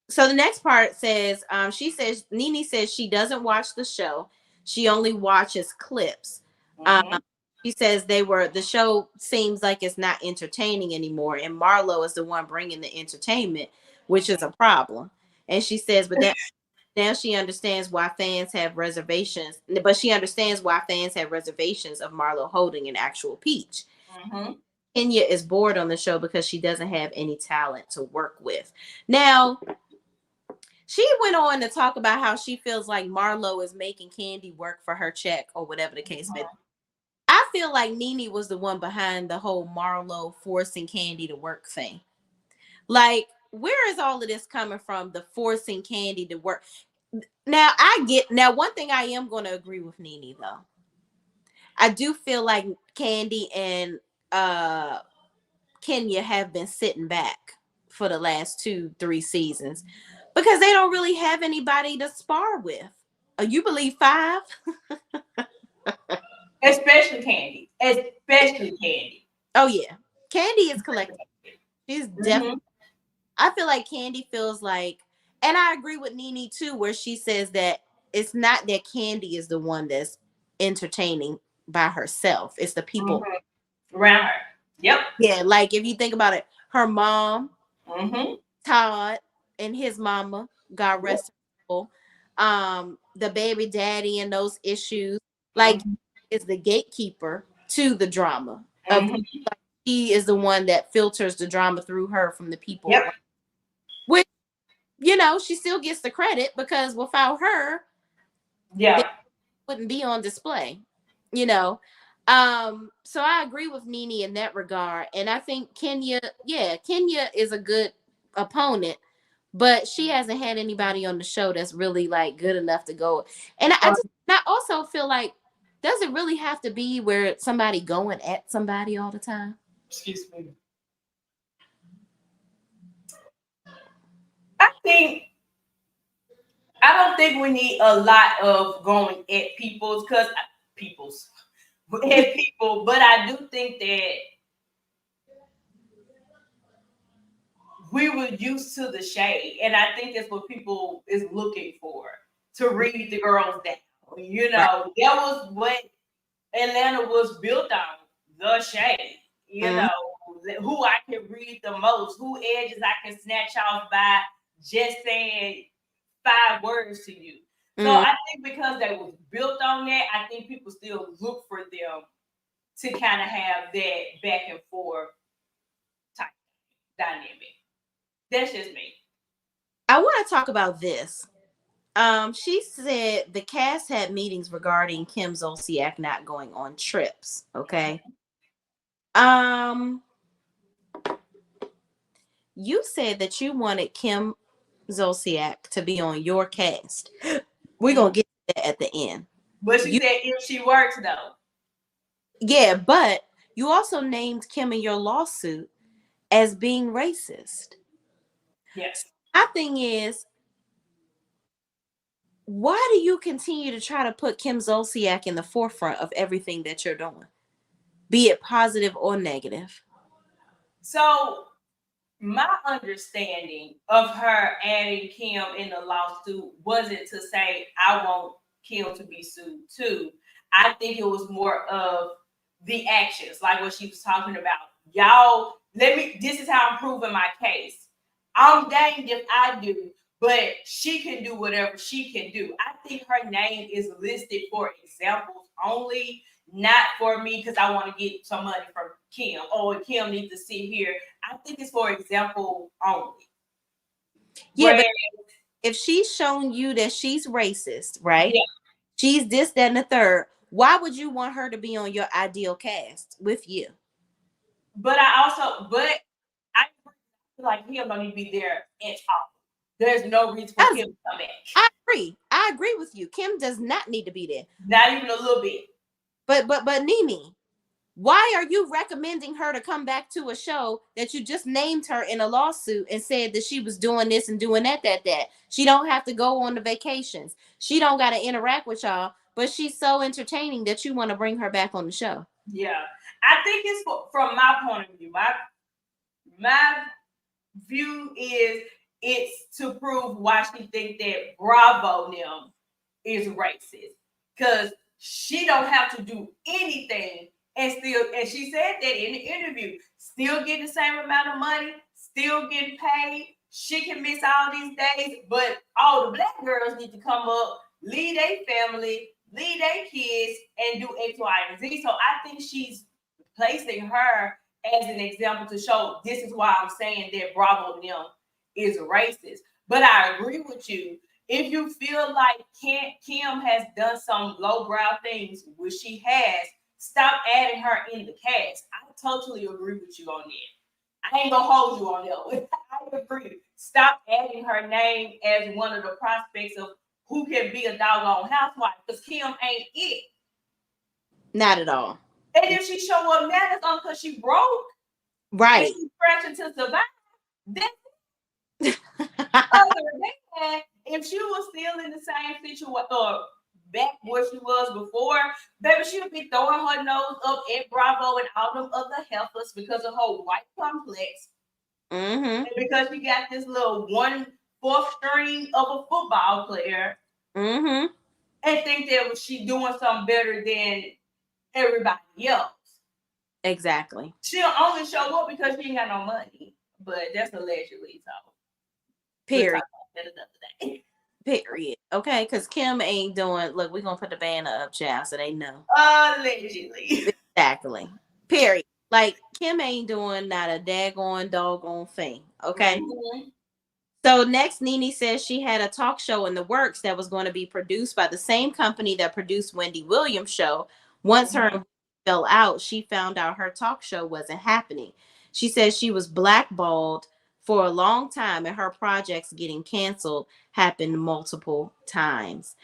So the next part says, she says Nene says she doesn't watch the show. She only watches clips. Um, Mm-hmm. she says the show seems like it's not entertaining anymore, and Marlo is the one bringing the entertainment, which is a problem. And she says, but that now she understands why fans have reservations, but she understands why fans have reservations of Marlo holding an actual peach. Mm-hmm. Kenya is bored on the show because she doesn't have any talent to work with. Now, she went on to talk about how she feels like Marlo is making Candy work for her check or whatever the case may be. I feel like Nene was the one behind the whole Marlo forcing Candy to work thing. Like, where is all of this coming from? The forcing Candy to work. Now one thing I am going to agree with Nene though. I do feel like Candy and uh Kenya have been sitting back for the last 2-3 seasons because they don't really have anybody to spar with. You believe five? Especially Candy. Especially Candy. Oh yeah, Candy is collecting. She's definitely. Mm-hmm. I feel like Candy feels like, and I agree with Nene too, where she says that it's not that Candy is the one that's entertaining by herself. It's the people. Mm-hmm. Around her. Yep. Yeah, like if you think about it, her mom, Mm-hmm. Todd, and his mama, God Yep. rest her soul. The baby daddy and those issues, like Mm-hmm. is the gatekeeper to the drama of Mm-hmm. he is the one that filters the drama through her from the people Yep. around. Which, she still gets the credit because without her, they Yeah. wouldn't be on display. You know. So I agree with Nene in that regard. And I think Kenya is a good opponent, but she hasn't had anybody on the show that's really like good enough to go. And I also feel like, does it really have to be where somebody going at somebody all the time? Excuse me. I think I don't think we need a lot of going at people's at people, but I do think that we were used to the shade, and I think that's what people is looking for to read the girls down. Right. That was what Atlanta was built on, the shade. Mm-hmm. Who I can read the most, who edges I can snatch off by just saying 5 words to you. So Mm-hmm. I think because they was built on that, I think people still look for them to kind of have that back and forth type dynamic. That's just me. I want to talk about this. She said the cast had meetings regarding Kim Zolciak not going on trips. Okay. Um, you said that you wanted Kim Zolciak to be on your cast. We're Mm. gonna get to that at the end. But she You said if she works though. Yeah, but you also named Kim in your lawsuit as being racist. Yes. My thing is, why do you continue to try to put Kim Zolciak in the forefront of everything that you're doing, be it positive or negative? So my understanding of her adding Kim in the lawsuit wasn't to say I want Kim to be sued too. I think it was more of the actions, like what she was talking about. Y'all, this is how I'm proving my case. I'm danged if I do, but she can do whatever she can do. I think her name is listed for examples only, not for me because I want to get some money from Kim. Oh, Kim needs to sit here. I think it's for example only. Yeah, Where but if she's showing you that she's racist, right? yeah, She's this, that, and the third. Why would you want her to be on your ideal cast with you? but I feel like Kim don't need to be there at all. There's no reason for That's, Kim to come back. I agree. I agree with you. Kim does not need to be there. Not even a little bit. But Nene, why are you recommending her to come back to a show that you just named her in a lawsuit and said that she was doing this and doing that? She don't have to go on the vacations. She don't got to interact with y'all, but she's so entertaining that you want to bring her back on the show. Yeah, I think it's from my point of view. My view is it's to prove why she think that Bravo them is racist because she don't have to do anything and she said that in the interview, still getting the same amount of money, still getting paid. She can miss all these days, but all the black girls need to come up, lead their family, lead their kids, and do X, Y, and Z. So I think she's placing her as an example to show this is why I'm saying that Bravo them is racist. But I agree with you. If you feel like Kim has done some lowbrow things, which she has, stop adding her in the cast. I totally agree with you on that. I ain't gonna hold you on that. I agree. Stop adding her name as one of the prospects of who can be a doggone housewife because Kim ain't it. Not at all. And if she show up mad at them because she broke, right? And she's scratching to survive, then other than that, if she was still in the same situation or back where she was before, baby, she would be throwing her nose up at Bravo and all them other heifers because of her white complex. Mm-hmm. And because she got this little 1/4 string of a football player. Mm-hmm. And think that she doing something better than everybody else. Exactly. She'll only show up because she ain't got no money. But that's allegedly so. Period. We'll talk about that another day. Period. Okay, because Kim ain't doing. Look, we're gonna put the banner up, child, so they know. Allegedly. Exactly. Period. Like Kim ain't doing not a daggone doggone thing. Okay. Mm-hmm. So next, Nene says she had a talk show in the works that was going to be produced by the same company that produced Wendy Williams' show. Once her fell out, she found out her talk show wasn't happening. She says she was blackballed for a long time and her projects getting canceled happened multiple times.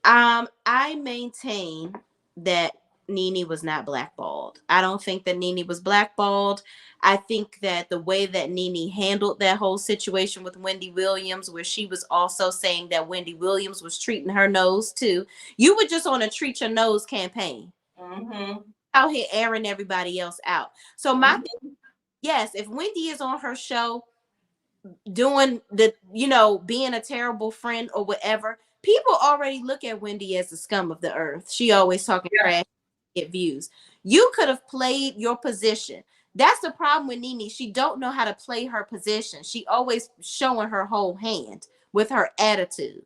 I maintain that Nene was not blackballed. I don't think that Nene was blackballed. I think that the way that Nene handled that whole situation with Wendy Williams, where she was also saying that Wendy Williams was treating her nose too. You were just on a treat your nose campaign. Mm-hmm. Out here airing everybody else out. So my thing, yes, if Wendy is on her show doing the, being a terrible friend or whatever, people already look at Wendy as the scum of the earth. She always talking trash, get views. You could have played your position. That's the problem with Nene. She don't know how to play her position. She always showing her whole hand with her attitude.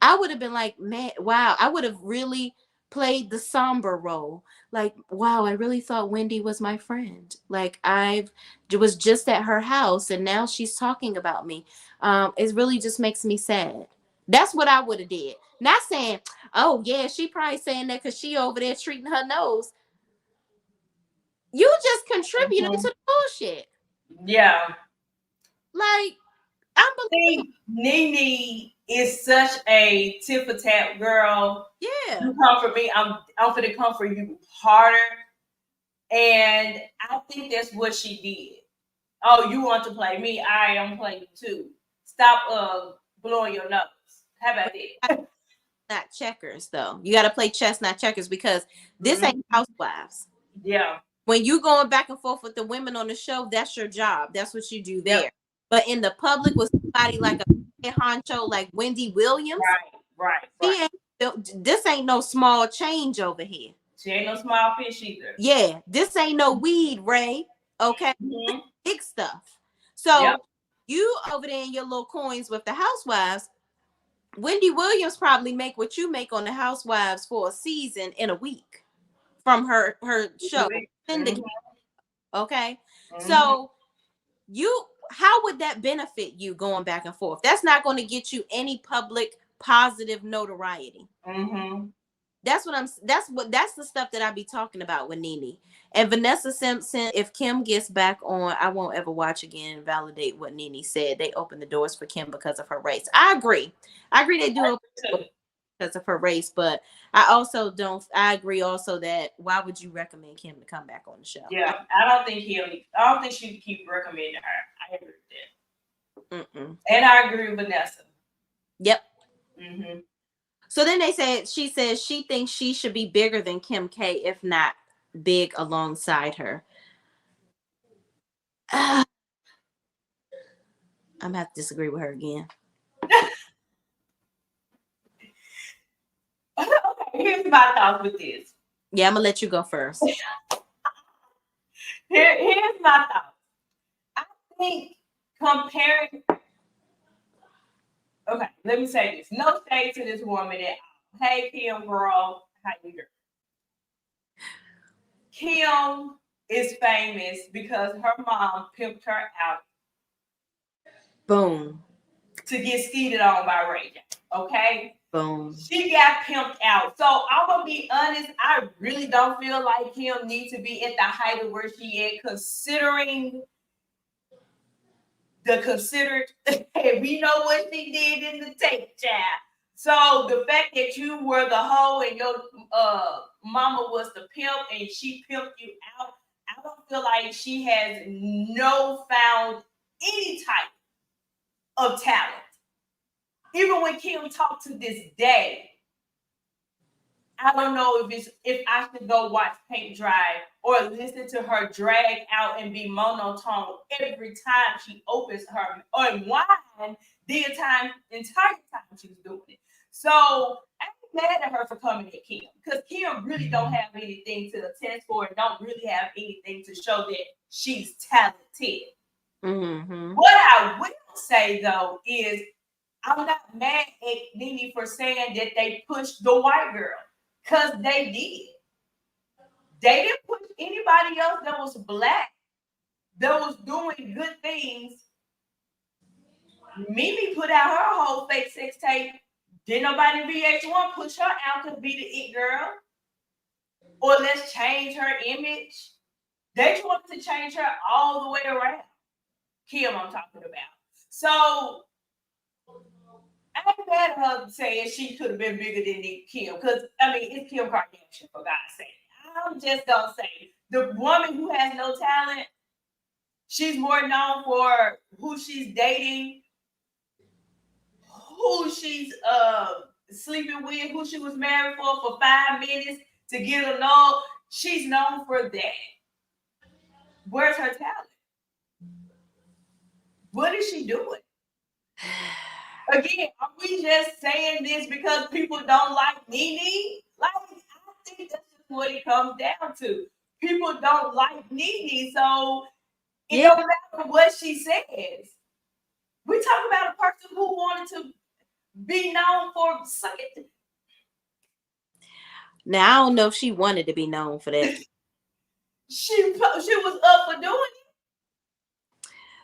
I would have been like, man, wow. I would have really played the somber role. Like, wow, I really thought Wendy was my friend. Like, I was just at her house and now she's talking about me. It really just makes me sad. That's what I would have did. Not saying, oh yeah, she probably saying that because she over there treating her nose. You just contributing to the bullshit. Yeah. Like, I think Nene is such a tip for tap girl. Yeah. You come for me, I'm gonna come for you harder. And I think that's what she did. Oh, you want to play me? I am playing you too. Stop blowing your nose. How about that? Not checkers though. You got to play chess, not checkers, because this ain't Housewives. Yeah. When you going back and forth with the women on the show, that's your job. That's what you do there. Yep. But in the public with somebody like a honcho like Wendy Williams, right. This ain't no small change over here. She ain't no small fish either. Yeah, this ain't no weed, Ray. Okay, big stuff. So You over there in your little coins with the housewives. Wendy Williams probably make what you make on the housewives for a season in a week from her show. Mm-hmm. Okay. Mm-hmm. So how would that benefit you going back and forth? That's not going to get you any public positive notoriety. Mm-hmm. That's the stuff that I be talking about with Nene and Vanessa Simpson. If Kim gets back on, I won't ever watch again and validate what Nene said. They opened the doors for Kim because of her race. I agree they do open the doors because of her race, but I agree also that why would you recommend Kim to come back on the show? Yeah, I don't think she keep recommending her. I agree with that. Mm-mm. And I agree with Vanessa. Yep. Mm-hmm. So then she says she thinks she should be bigger than Kim K, if not big alongside her. I'm gonna have to disagree with her again. Okay, here's my thoughts with this. Yeah, I'm gonna let you go first. Here's my thoughts. I think comparing. Okay, let me say this. No shade to this woman at all. Hey, Kim, girl, how you doing? Kim is famous because her mom pimped her out. Boom. To get skeeted on by Ray J. Okay? Boom. She got pimped out. So I'm gonna be honest, I really don't feel like Kim needs to be at the height of where she at, considering the considered we know what she did in the tape, child. So the fact that you were the hoe and your mama was the pimp and she pimped you out, I don't feel like she has found any type of talent. Even when Kim talked to this day, I don't know if I should go watch paint dry or listen to her drag out and be monotone every time she opens her or whine the entire time she's doing it. So I ain't mad at her for coming at Kim because Kim really don't have anything to attest for and don't really have anything to show that she's talented. Mm-hmm. What I will say though is I'm not mad at Nene for saying that they pushed the white girl. Because they did. They didn't push anybody else that was black, that was doing good things. Mimi put out her whole fake sex tape. Did nobody in VH1 push her out to be the it girl? Or let's change her image? They just wanted to change her all the way around. Kim, I'm talking about. So I ain't mad at her saying she could have been bigger than Kim. Because, I mean, it's Kim Kardashian, for God's sake. I'm just going to say, the woman who has no talent, she's more known for who she's dating, who she's sleeping with, who she was married for 5 minutes to get a no. She's known for that. Where's her talent? What is she doing? Again, are we just saying this because people don't like Nene? Like, I think that's just what it comes down to. People don't like Nene, so it don't matter what she says. We talk about a person who wanted to be known for sucking. Now I don't know if she wanted to be known for that. She was up for doing it.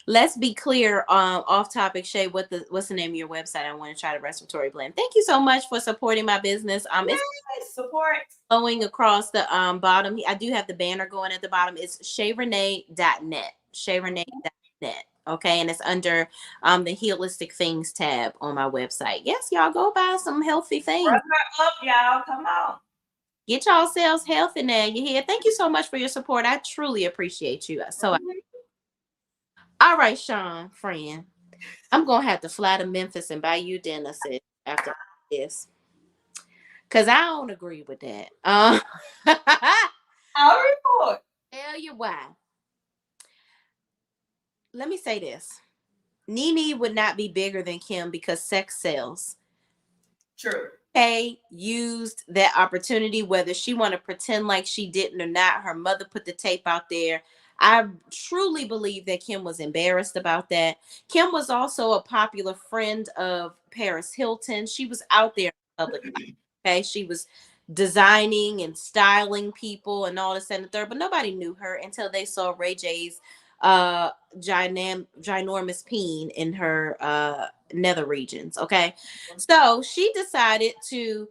Let's be clear, off topic, Shay, what's the name of your website? I want to try the respiratory blend. Thank you so much for supporting my business. It's support going across the bottom. I do have the banner going at the bottom. It's shayrenee.net. Shayrenee.net. Okay, and it's under the holistic things tab on my website. Yes, y'all go buy some healthy things. Run her up, y'all. Come on. Get y'all selves healthy now. You hear? Thank you so much for your support. I truly appreciate you. So all right, Sean, friend. I'm gonna have to fly to Memphis and buy you dinner sis after this. Cause I don't agree with that. I'll report. Tell you why. Let me say this. Nene would not be bigger than Kim because sex sells. True. Kay used that opportunity, whether she want to pretend like she didn't or not. Her mother put the tape out there. I truly believe that Kim was embarrassed about that. Kim was also a popular friend of Paris Hilton. She was out there in public. Okay, she was designing and styling people and all this and the third, but nobody knew her until they saw Ray J's ginormous peen in her nether regions. Okay, so she decided to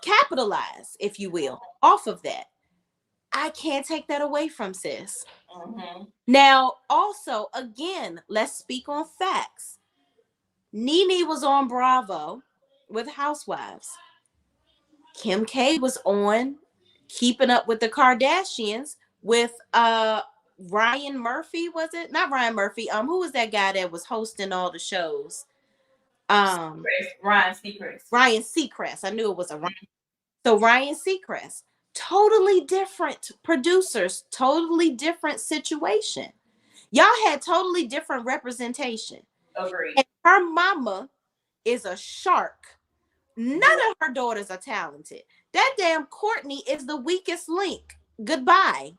capitalize, if you will, off of that. I can't take that away from sis. Mm-hmm. Now, also, again, let's speak on facts. Nene was on Bravo with Housewives. Kim K was on Keeping Up with the Kardashians with Ryan Murphy, was it? Not Ryan Murphy. Who was that guy that was hosting all the shows? Ryan Seacrest. Ryan Seacrest. I knew it was a Ryan. So Ryan Seacrest. Totally different producers, totally different situation. Y'all had totally different representation. Agreed. And her mama is a shark. None of her daughters are talented. That damn Courtney is the weakest link. Goodbye.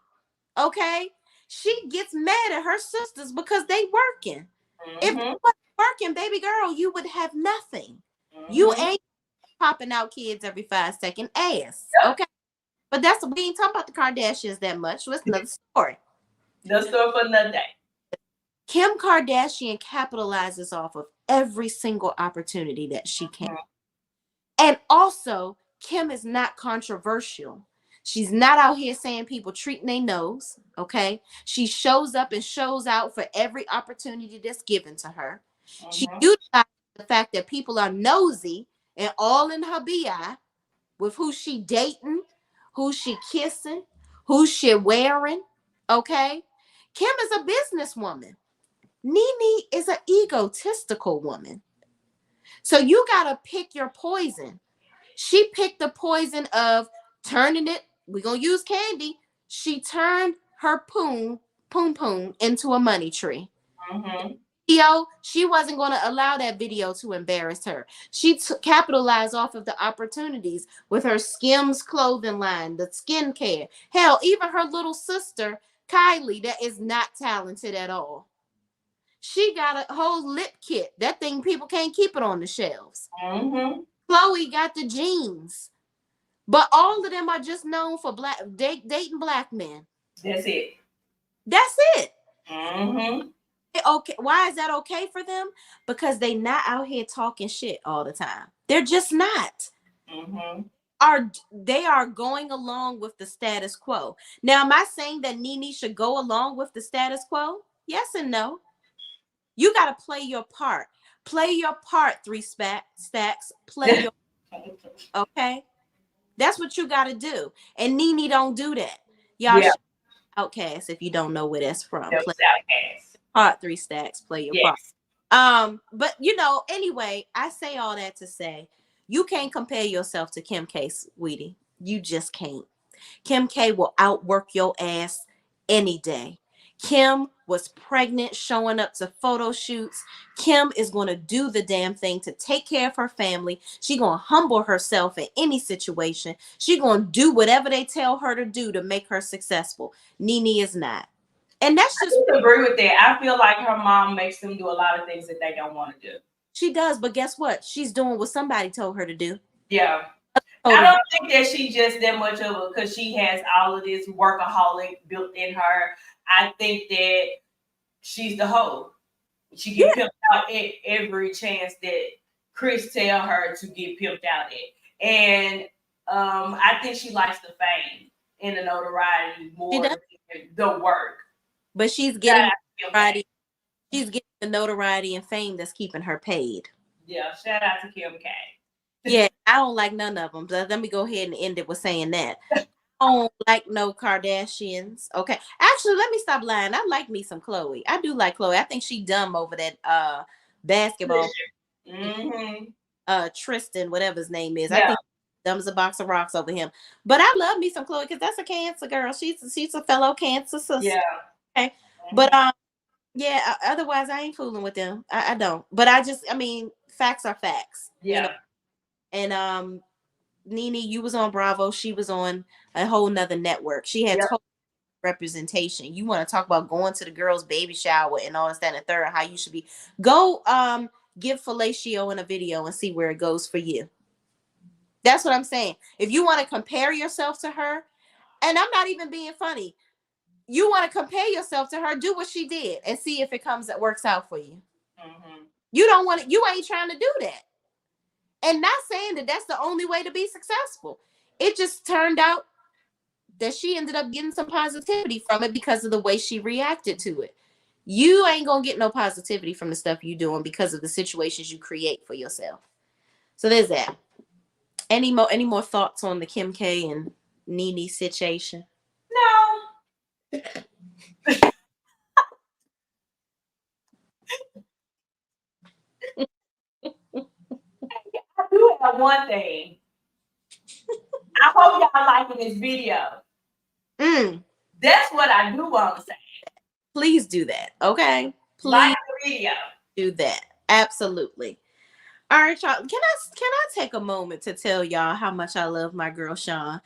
Okay? She gets mad at her sisters because they working. Mm-hmm. If you wasn't working, baby girl, you would have nothing. Mm-hmm. You ain't popping out kids every 5 seconds ass. Yep. Okay? But we ain't talking about the Kardashians that much. So it's another story. No story for another day. Kim Kardashian capitalizes off of every single opportunity that she can. Mm-hmm. And also, Kim is not controversial. She's not out here saying people treating their nose, okay? She shows up and shows out for every opportunity that's given to her. Mm-hmm. She utilizes the fact that people are nosy and all in her BI with who she dating, who she kissing, who she wearing, okay? Kim is a businesswoman. Nene is an egotistical woman. So you got to pick your poison. She picked the poison of turning it. We're going to use candy. She turned her poom into a money tree. Mm-hmm. She wasn't going to allow that video to embarrass her. She capitalized off of the opportunities with her Skims clothing line, the skincare. Hell, even her little sister, Kylie, that is not talented at all. She got a whole lip kit. That thing, people can't keep it on the shelves. Mm-hmm. Chloe got the jeans. But all of them are just known for dating black men. That's it. That's it. Mm-hmm. Okay, why is that okay for them? Because they not out here talking shit all the time. They're just not. Mm-hmm. They are going along with the status quo. Now, am I saying that Nene should go along with the status quo? Yes and no. You got to play your part. Play your part, stacks. Play your okay? That's what you got to do. And Nene don't do that. Y'all Outcast if you don't know where that's from. Play part 3 stacks. Play your part. But anyway, I say all that to say you can't compare yourself to Kim K, sweetie. You just can't. Kim K will outwork your ass any day. Kim was pregnant, showing up to photo shoots. Kim is going to do the damn thing to take care of her family. She's going to humble herself in any situation. She's going to do whatever they tell her to do to make her successful. Nene is not. And that's just... I agree with that. I feel like her mom makes them do a lot of things that they don't want to do. She does, but guess what? She's doing what somebody told her to do. Yeah. I don't think that she's just that much of a, because she has all of this workaholic built in her. I think that she's the hoe. She gets pimped out at every chance that Chris tell her to get pimped out at. And I think she likes the fame and the notoriety more than the work. But she's getting notoriety. She's getting the notoriety and fame that's keeping her paid. Yeah, shout out to Kim K. Yeah, I don't like none of them. So let me go ahead and end it with saying that. I don't like no Kardashians. Okay. Actually, let me stop lying. I like me some Chloe. I do like Chloe. I think she dumb over that basketball. Mm-hmm. Tristan, whatever his name is. Yeah. I think dumb as a box of rocks over him. But I love me some Chloe because that's a Cancer girl. She's a fellow Cancer sister. Yeah. Okay. Mm-hmm. But yeah, otherwise I ain't fooling with them. I don't. But facts are facts. Yeah. And Nene, you was on Bravo. She was on a whole nother network. She had totally representation. You want to talk about going to the girl's baby shower and all this, that, and the third, how you should be. Go give fellatio in a video and see where it goes for you. That's what I'm saying. If you want to compare yourself to her, and I'm not even being funny, you want to compare yourself to her, do what she did and see if it works out for you. Mm-hmm. You don't want to, you ain't trying to do that. And not saying that that's the only way to be successful. It just turned out that she ended up getting some positivity from it because of the way she reacted to it. You ain't gonna get no positivity from the stuff you doing because of the situations you create for yourself. So there's that. Any more thoughts on the Kim K and Nene situation? No. I do have one thing. I hope y'all liking this video. That's what I do want to say. Please do that. Okay. Please like the video. Do that. Absolutely. All right, y'all. Can I take a moment to tell y'all how much I love my girl Sean?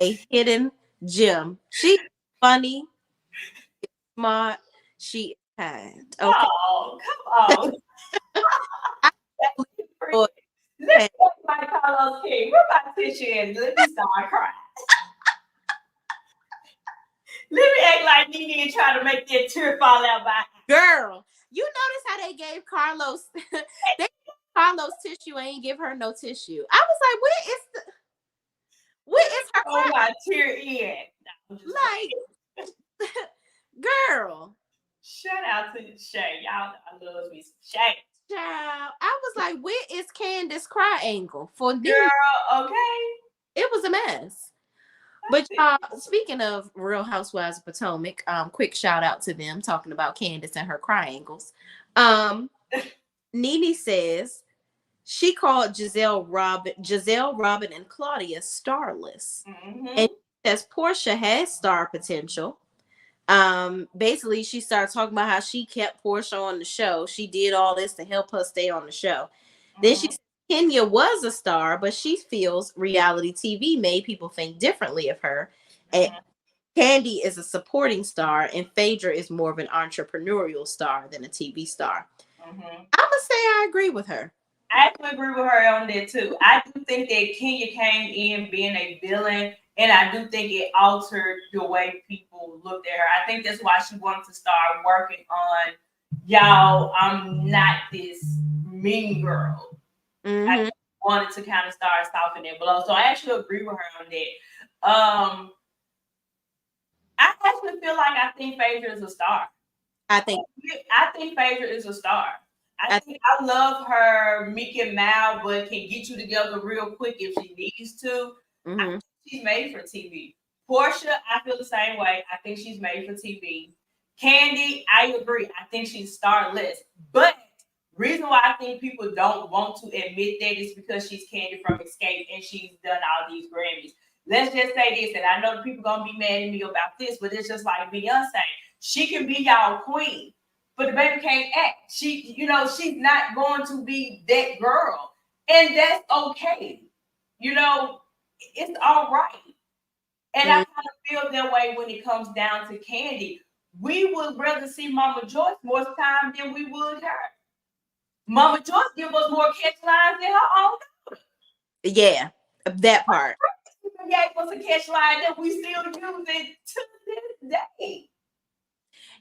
She's a hidden gem. She's funny, smart, she is kind. Okay. Oh, come on. Let's get my Carlos King. Where my tissue is? Let me start crying. Let me act like Nene and try to make that tear fall out by. Girl, you notice how they gave Carlos they gave Carlos tissue and ain't give her no tissue. I was like, where is her oh my tear in? Like girl. Shout out to Shay. Y'all I love me some Shay. Child, I was like, where is Candace cry angle for Girl, okay. It was a mess. But speaking of Real Housewives of Potomac, quick shout out to them talking about Candace and her cry angles. Nene says she called Giselle, Robin, and Claudia starless. Mm-hmm. And says Portia has star potential. Basically she started talking about how she kept Portia on the show. She did all this to help her stay on the show. Mm-hmm. Then she said Kenya was a star, but she feels reality TV made people think differently of her. Mm-hmm. And Candy is a supporting star, and Phaedra is more of an entrepreneurial star than a TV star. Mm-hmm. I'm gonna say I agree with her. I actually agree with her on that too. I do think that Kenya came in being a villain, and I do think it altered the way people looked at her. I think that's why she wanted to start working on, y'all, I'm not this mean girl. Mm-hmm. I wanted to kind of start softening that blow. So I actually agree with her on that. I actually feel like I think Phaedra is a star. I think Phaedra is a star. I think I love her meek and mild, but can get you together real quick if she needs to. Mm-hmm. I think she's made for TV. Portia, I feel the same way. I think she's made for TV. Candy, I agree. I think she's starless. But reason why I think people don't want to admit that is because she's Candy from Escape and she's done all these Grammys. Let's just say this, and I know the people gonna be mad at me about this, but it's just like Beyonce. She can be y'all queen, but the baby can't act. She's not going to be that girl, and that's okay. It's all right. And I kind of feel that way when it comes down to Candy. We would rather see Mama Joyce more time than we would her. Mama Joyce give us more catch lines than her own daughter. Yeah, that part. Gave us a catch line that we still use it to this day.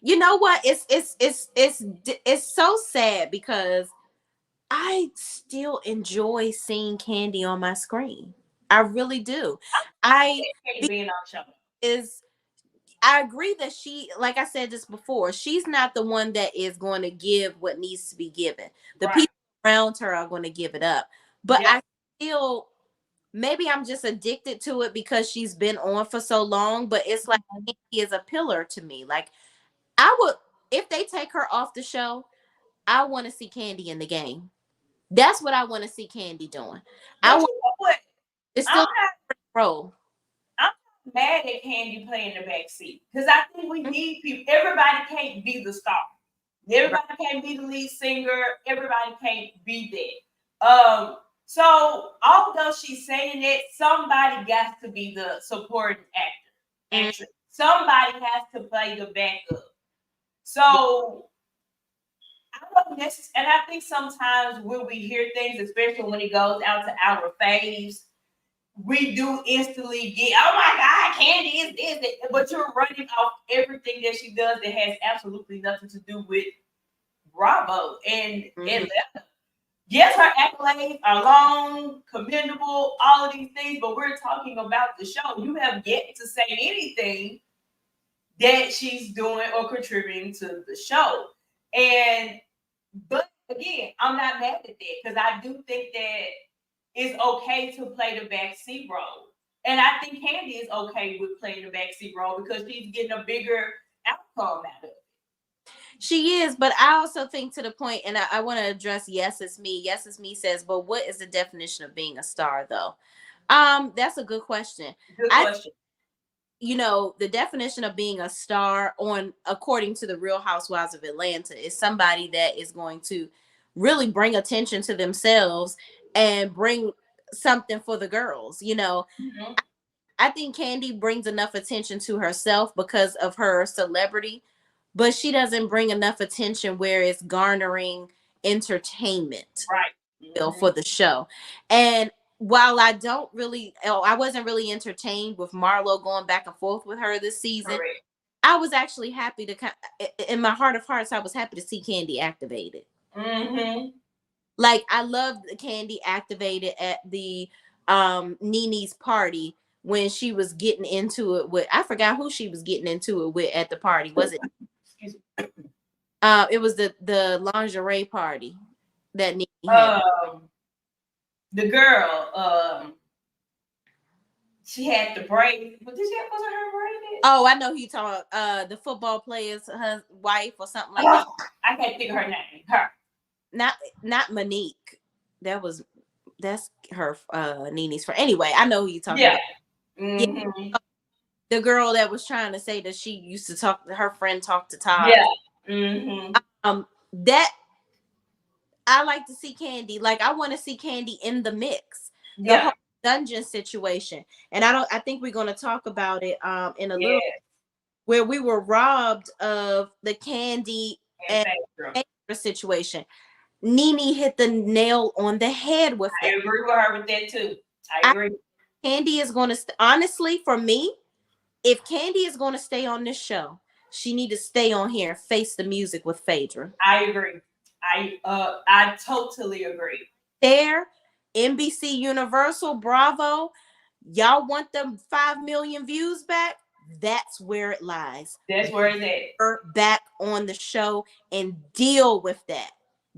You know what? It's so sad because I still enjoy seeing Candy on my screen. I really do. I agree that she, like I said this before, she's not the one that is going to give what needs to be given. The people around her are going to give it up. But I still, maybe I'm just addicted to it because she's been on for so long, but it's like Candy is a pillar to me. Like I would, if they take her off the show, I want to see Candy in the game. That's what I want to see Candy doing. It's still a role. I'm mad at Candy playing the back seat because I think we need people. Everybody can't be the star. Everybody can't be the lead singer. Everybody can't be that. So although she's saying that, somebody got to be the supporting actor. somebody has to play the backup. So I don't necessarily, and I think sometimes when we hear things, especially when it goes out to our faves, we do instantly get, oh my God, Candy is this, but you're running off everything that she does that has absolutely nothing to do with Bravo and Atlanta. Yes, her accolades are long, commendable, all of these things, but we're talking about the show. You have yet to say anything that she's doing or contributing to the show. But again, I'm not mad at that because I do think that it's okay to play the backseat role. And I think Candy is okay with playing the backseat role because she's getting a bigger outcome out of it. She is, but I also think to the point, and I want to address Yes It's Me. Yes It's Me says, but what is the definition of being a star, though? That's a good question. Good question. The definition of being a star according to the Real Housewives of Atlanta is somebody that is going to really bring attention to themselves and bring something for the girls. Mm-hmm. I think Candy brings enough attention to herself because of her celebrity, but she doesn't bring enough attention where it's garnering entertainment, right, for the show. And while I wasn't really entertained with Marlo going back and forth with her this season. Correct. I was actually happy in my heart of hearts, I was happy to see Candy activated. Mm-hmm. Like, I loved Candy activated at the Nene's party when she was getting into it with, I forgot who she was getting into it with at the party. Was it? Excuse me. It was the lingerie party that Nene had. The girl, she had the braid. But did she have, was it her braided? Oh, I know who you talking about. The football player's her wife or something like that. I can't think of her name. Her. Not Monique. That's her Nene's friend. Anyway, I know who you talking about. Mm-hmm. Yeah. The girl that was trying to say that she used to talk, her friend talked to Todd. Yeah. Mm-hmm. That I like to see Candy. Like, I want to see Candy in the mix. The whole dungeon situation. And I think we're going to talk about it in a little, where we were robbed of the Candy and Phaedra situation. Nene hit the nail on the head with that. I agree with her with that too. I agree. Candy is going to honestly, for me, if Candy is going to stay on this show, she need to stay on here and face the music with Phaedra. I agree. I totally agree. There, NBC Universal, Bravo, y'all want them 5 million views back? That's where it lies. That's where it's at. Her back on the show and deal with that.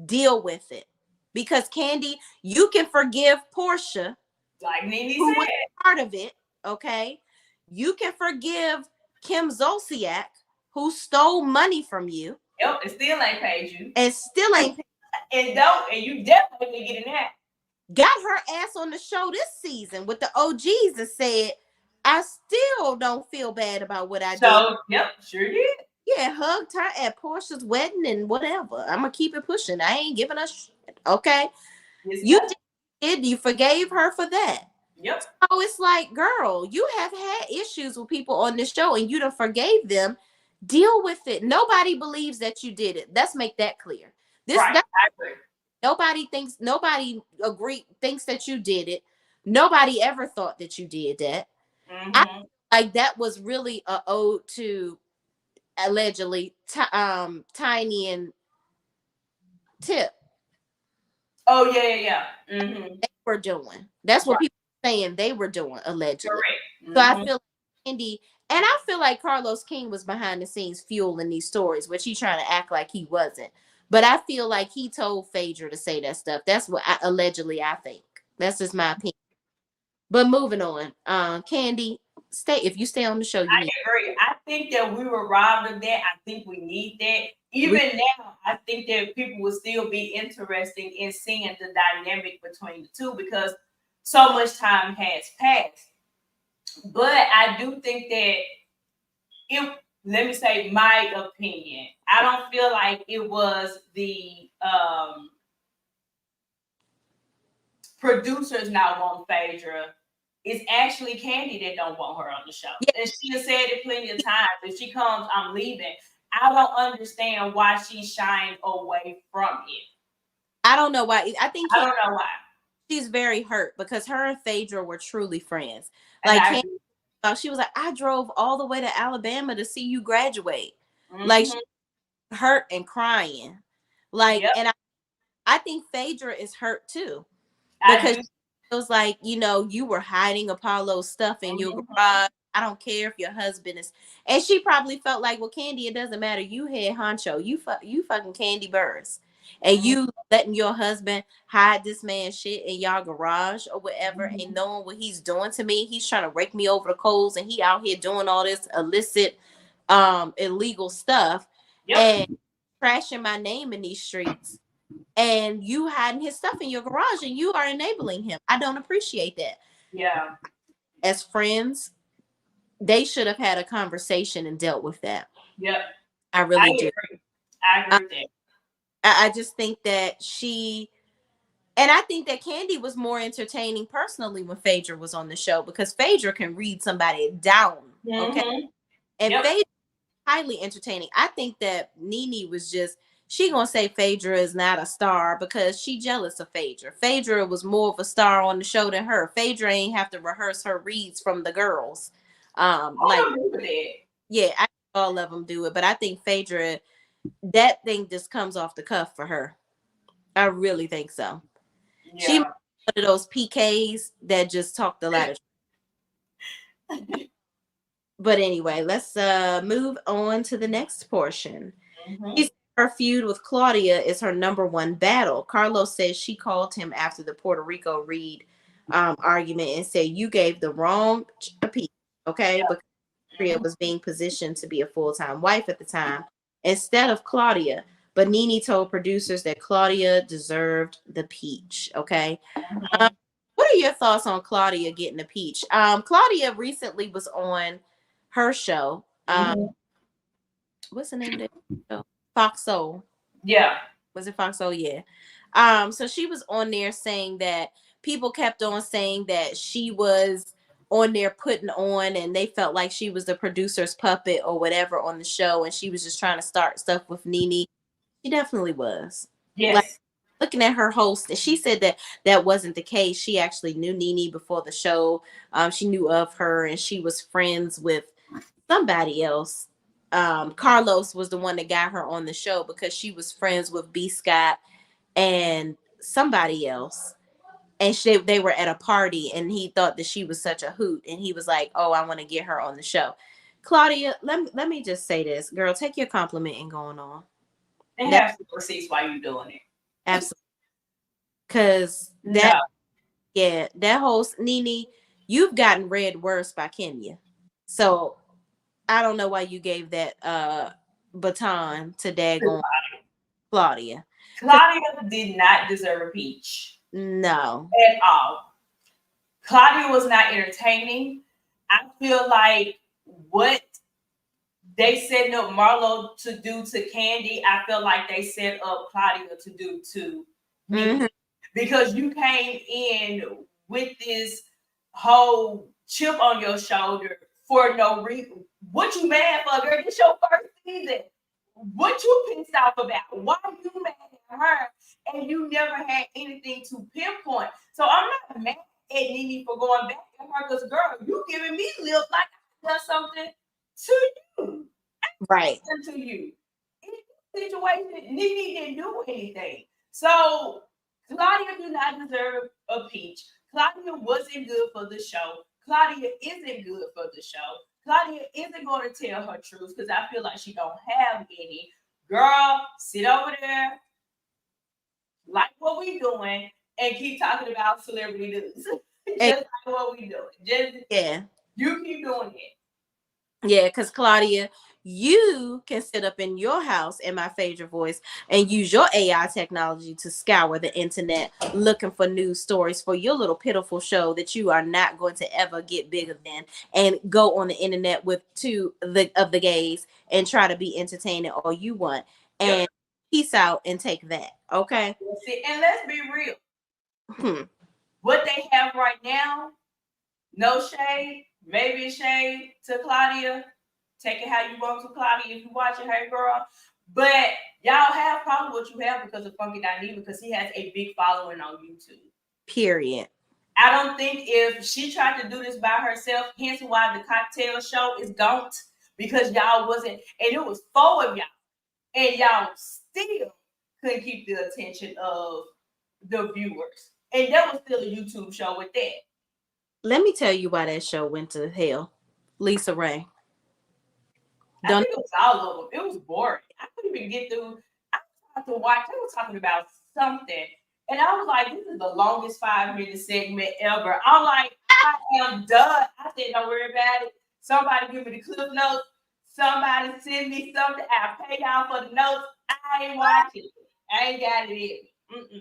Deal with it. Because Candy, you can forgive Portia, like Nene who said, was part of it. Okay, you can forgive Kim Zolciak, who stole money from you. Yep, and still ain't paid you. And still ain't paid. And you definitely getting that. Got her ass on the show this season with the OGs and said, I still don't feel bad about what I did. Yep, sure did. Yeah, hugged her at Portia's wedding and whatever. I'm gonna keep it pushing. I ain't giving a shit. Okay. You did. You forgave her for that. Yep. So it's like, girl, you have had issues with people on this show and you done forgave them. Deal with it. Nobody believes that you did it. Let's make that clear. I agree. Nobody thinks that you did it. Nobody ever thought that you did that. Mm-hmm. Like, that was really a ode to allegedly Tiny and Tip. Oh yeah. Mm-hmm. They were doing. That's what people are saying they were doing, allegedly. Correct. Mm-hmm. So I feel like Candy, and I feel like Carlos King was behind the scenes fueling these stories, which he's trying to act like he wasn't. But I feel like he told Phaedra to say that stuff. That's what allegedly I think. That's just my opinion. But moving on, Candy, if you stay on the show, I agree. I think that we were robbed of that. I think we need that. Even now, I think that people will still be interested in seeing the dynamic between the two because so much time has passed. But I do think that let me say my opinion. I don't feel like it was the producers not want Phaedra. it's actually Candy that don't want her on the show. Yeah. And she has said it plenty of times. If she comes, I'm leaving. I don't understand why she's shying away from it. I don't know why. I think I don't know why. she's very hurt because her and Phaedra were truly friends. And Like, I she was like, I drove all the way to Alabama to see you graduate. Like, mm-hmm. hurt and crying. Like, Yep. and I think Phaedra is hurt too. I Because do. it was like, you were hiding Apollo's stuff in your Mm-hmm. garage. I don't care if your husband is, and she probably felt like, well, Candy, it doesn't matter. You head honcho, you fucking Candy Burrs, and Mm-hmm. you letting your husband hide this man's shit in y'all garage or whatever, Mm-hmm. and knowing what he's doing to me. He's trying to rake me over the coals, and he out here doing all this illicit, illegal stuff, Yep. and trashing my name in these streets, and you hiding his stuff in your garage, and you are enabling him. I don't appreciate that. Yeah. As friends, they should have had a conversation and dealt with that. Yep. I really do. Agree. I agree with that. I just think that and I think that Candy was more entertaining personally when Phaedra was on the show, because Phaedra can read somebody down. Okay. Mm-hmm. And Yep. Phaedra highly entertaining. I think that Nene was just, she gonna say Phaedra is not a star because she jealous of Phaedra. Phaedra was more of a star on the show than her. Phaedra ain't have to rehearse her reads from the girls. Like, agree with that. yeah, I think all of them do it, but I think Phaedra, that thing just comes off the cuff for her. I really think so. Yeah. She one of those PKs that just talked a lot of. But anyway, let's move on to the next portion. Mm-hmm. Her feud with Claudia is her number one battle. Carlos says she called him after the Puerto Rico Reed argument and said, you gave the wrong piece, okay? Yeah. Because Andrea was being positioned to be a full-time wife at the time instead of Claudia. But Nene told producers that Claudia deserved the peach, okay? Mm-hmm. What are your thoughts on Claudia getting the peach? Claudia recently was on her show. Mm-hmm. What's the name of that show? Fox Soul. Yeah. Was it Fox Soul? Yeah. So she was on there saying that people kept on saying that she was on there putting on, and they felt like she was the producer's puppet or whatever on the show, and she was just trying to start stuff with Nene. She definitely was. Yes. Like, looking at her host, she said that that wasn't the case. She actually knew Nene before the show. She knew of her, and she was friends with somebody else. Carlos was the one that got her on the show because she was friends with B. Scott and somebody else. And they were at a party, and he thought that she was such a hoot, and he was like, oh, I want to get her on the show. Claudia, let me just say this. Girl, take your compliment and going on. And have some receipts while you're doing it. Absolutely. Because that host, Nene, you've gotten read worse by Kenya. So I don't know why you gave that baton to daggone Claudia. Claudia did not deserve a peach. No. At all. Claudia was not entertaining. I feel like what they set up Marlo to do to Candy, I feel like they set up Claudia to do to me. Mm-hmm. Because you came in with this whole chip on your shoulder for no reason. What you mad for, girl? This your first season. What you pissed off about? Why you mad at her and you never had anything to pinpoint? So I'm not mad at Nene for going back at her because, girl, you giving me lip like I done something to you. Right. To you. In this situation, Nene didn't do anything. So Claudia do not deserve a peach. Claudia wasn't good for the show. Claudia isn't good for the show. Claudia isn't going to tell her truth because I feel like she don't have any. Girl, sit over there, like what we doing, and keep talking about celebrity news. Just like what we doing. Just you keep doing it. Yeah, because Claudia, you can sit up in your house in my favorite voice and use your AI technology to scour the internet looking for news stories for your little pitiful show that you are not going to ever get bigger than, and go on the internet with two of the gays and try to be entertaining all you want. And peace out and take that. Okay. And let's be real. What they have right now, No shade, maybe shade to Claudia. Take it how you want to, Claudia, if you watching her, girl. But y'all have probably what you have because of Funky Dineva, because he has a big following on YouTube. Period. I don't think if she tried to do this by herself, hence why the cocktail show is gone, because y'all wasn't, and it was 4 of y'all, and y'all still couldn't keep the attention of the viewers. And that was still a YouTube show with that. Let me tell you why that show went to hell. Lisa Ray. I think it was all of them. It was boring. I couldn't even get through. I had to watch. They were talking about something, and I was like, "This is the longest 5 minute segment ever." I'm like, "I am done." I said, "Don't worry about it. Somebody give me the clip notes. Somebody send me something. I'll pay y'all for the notes. I ain't watching it. I ain't got it in."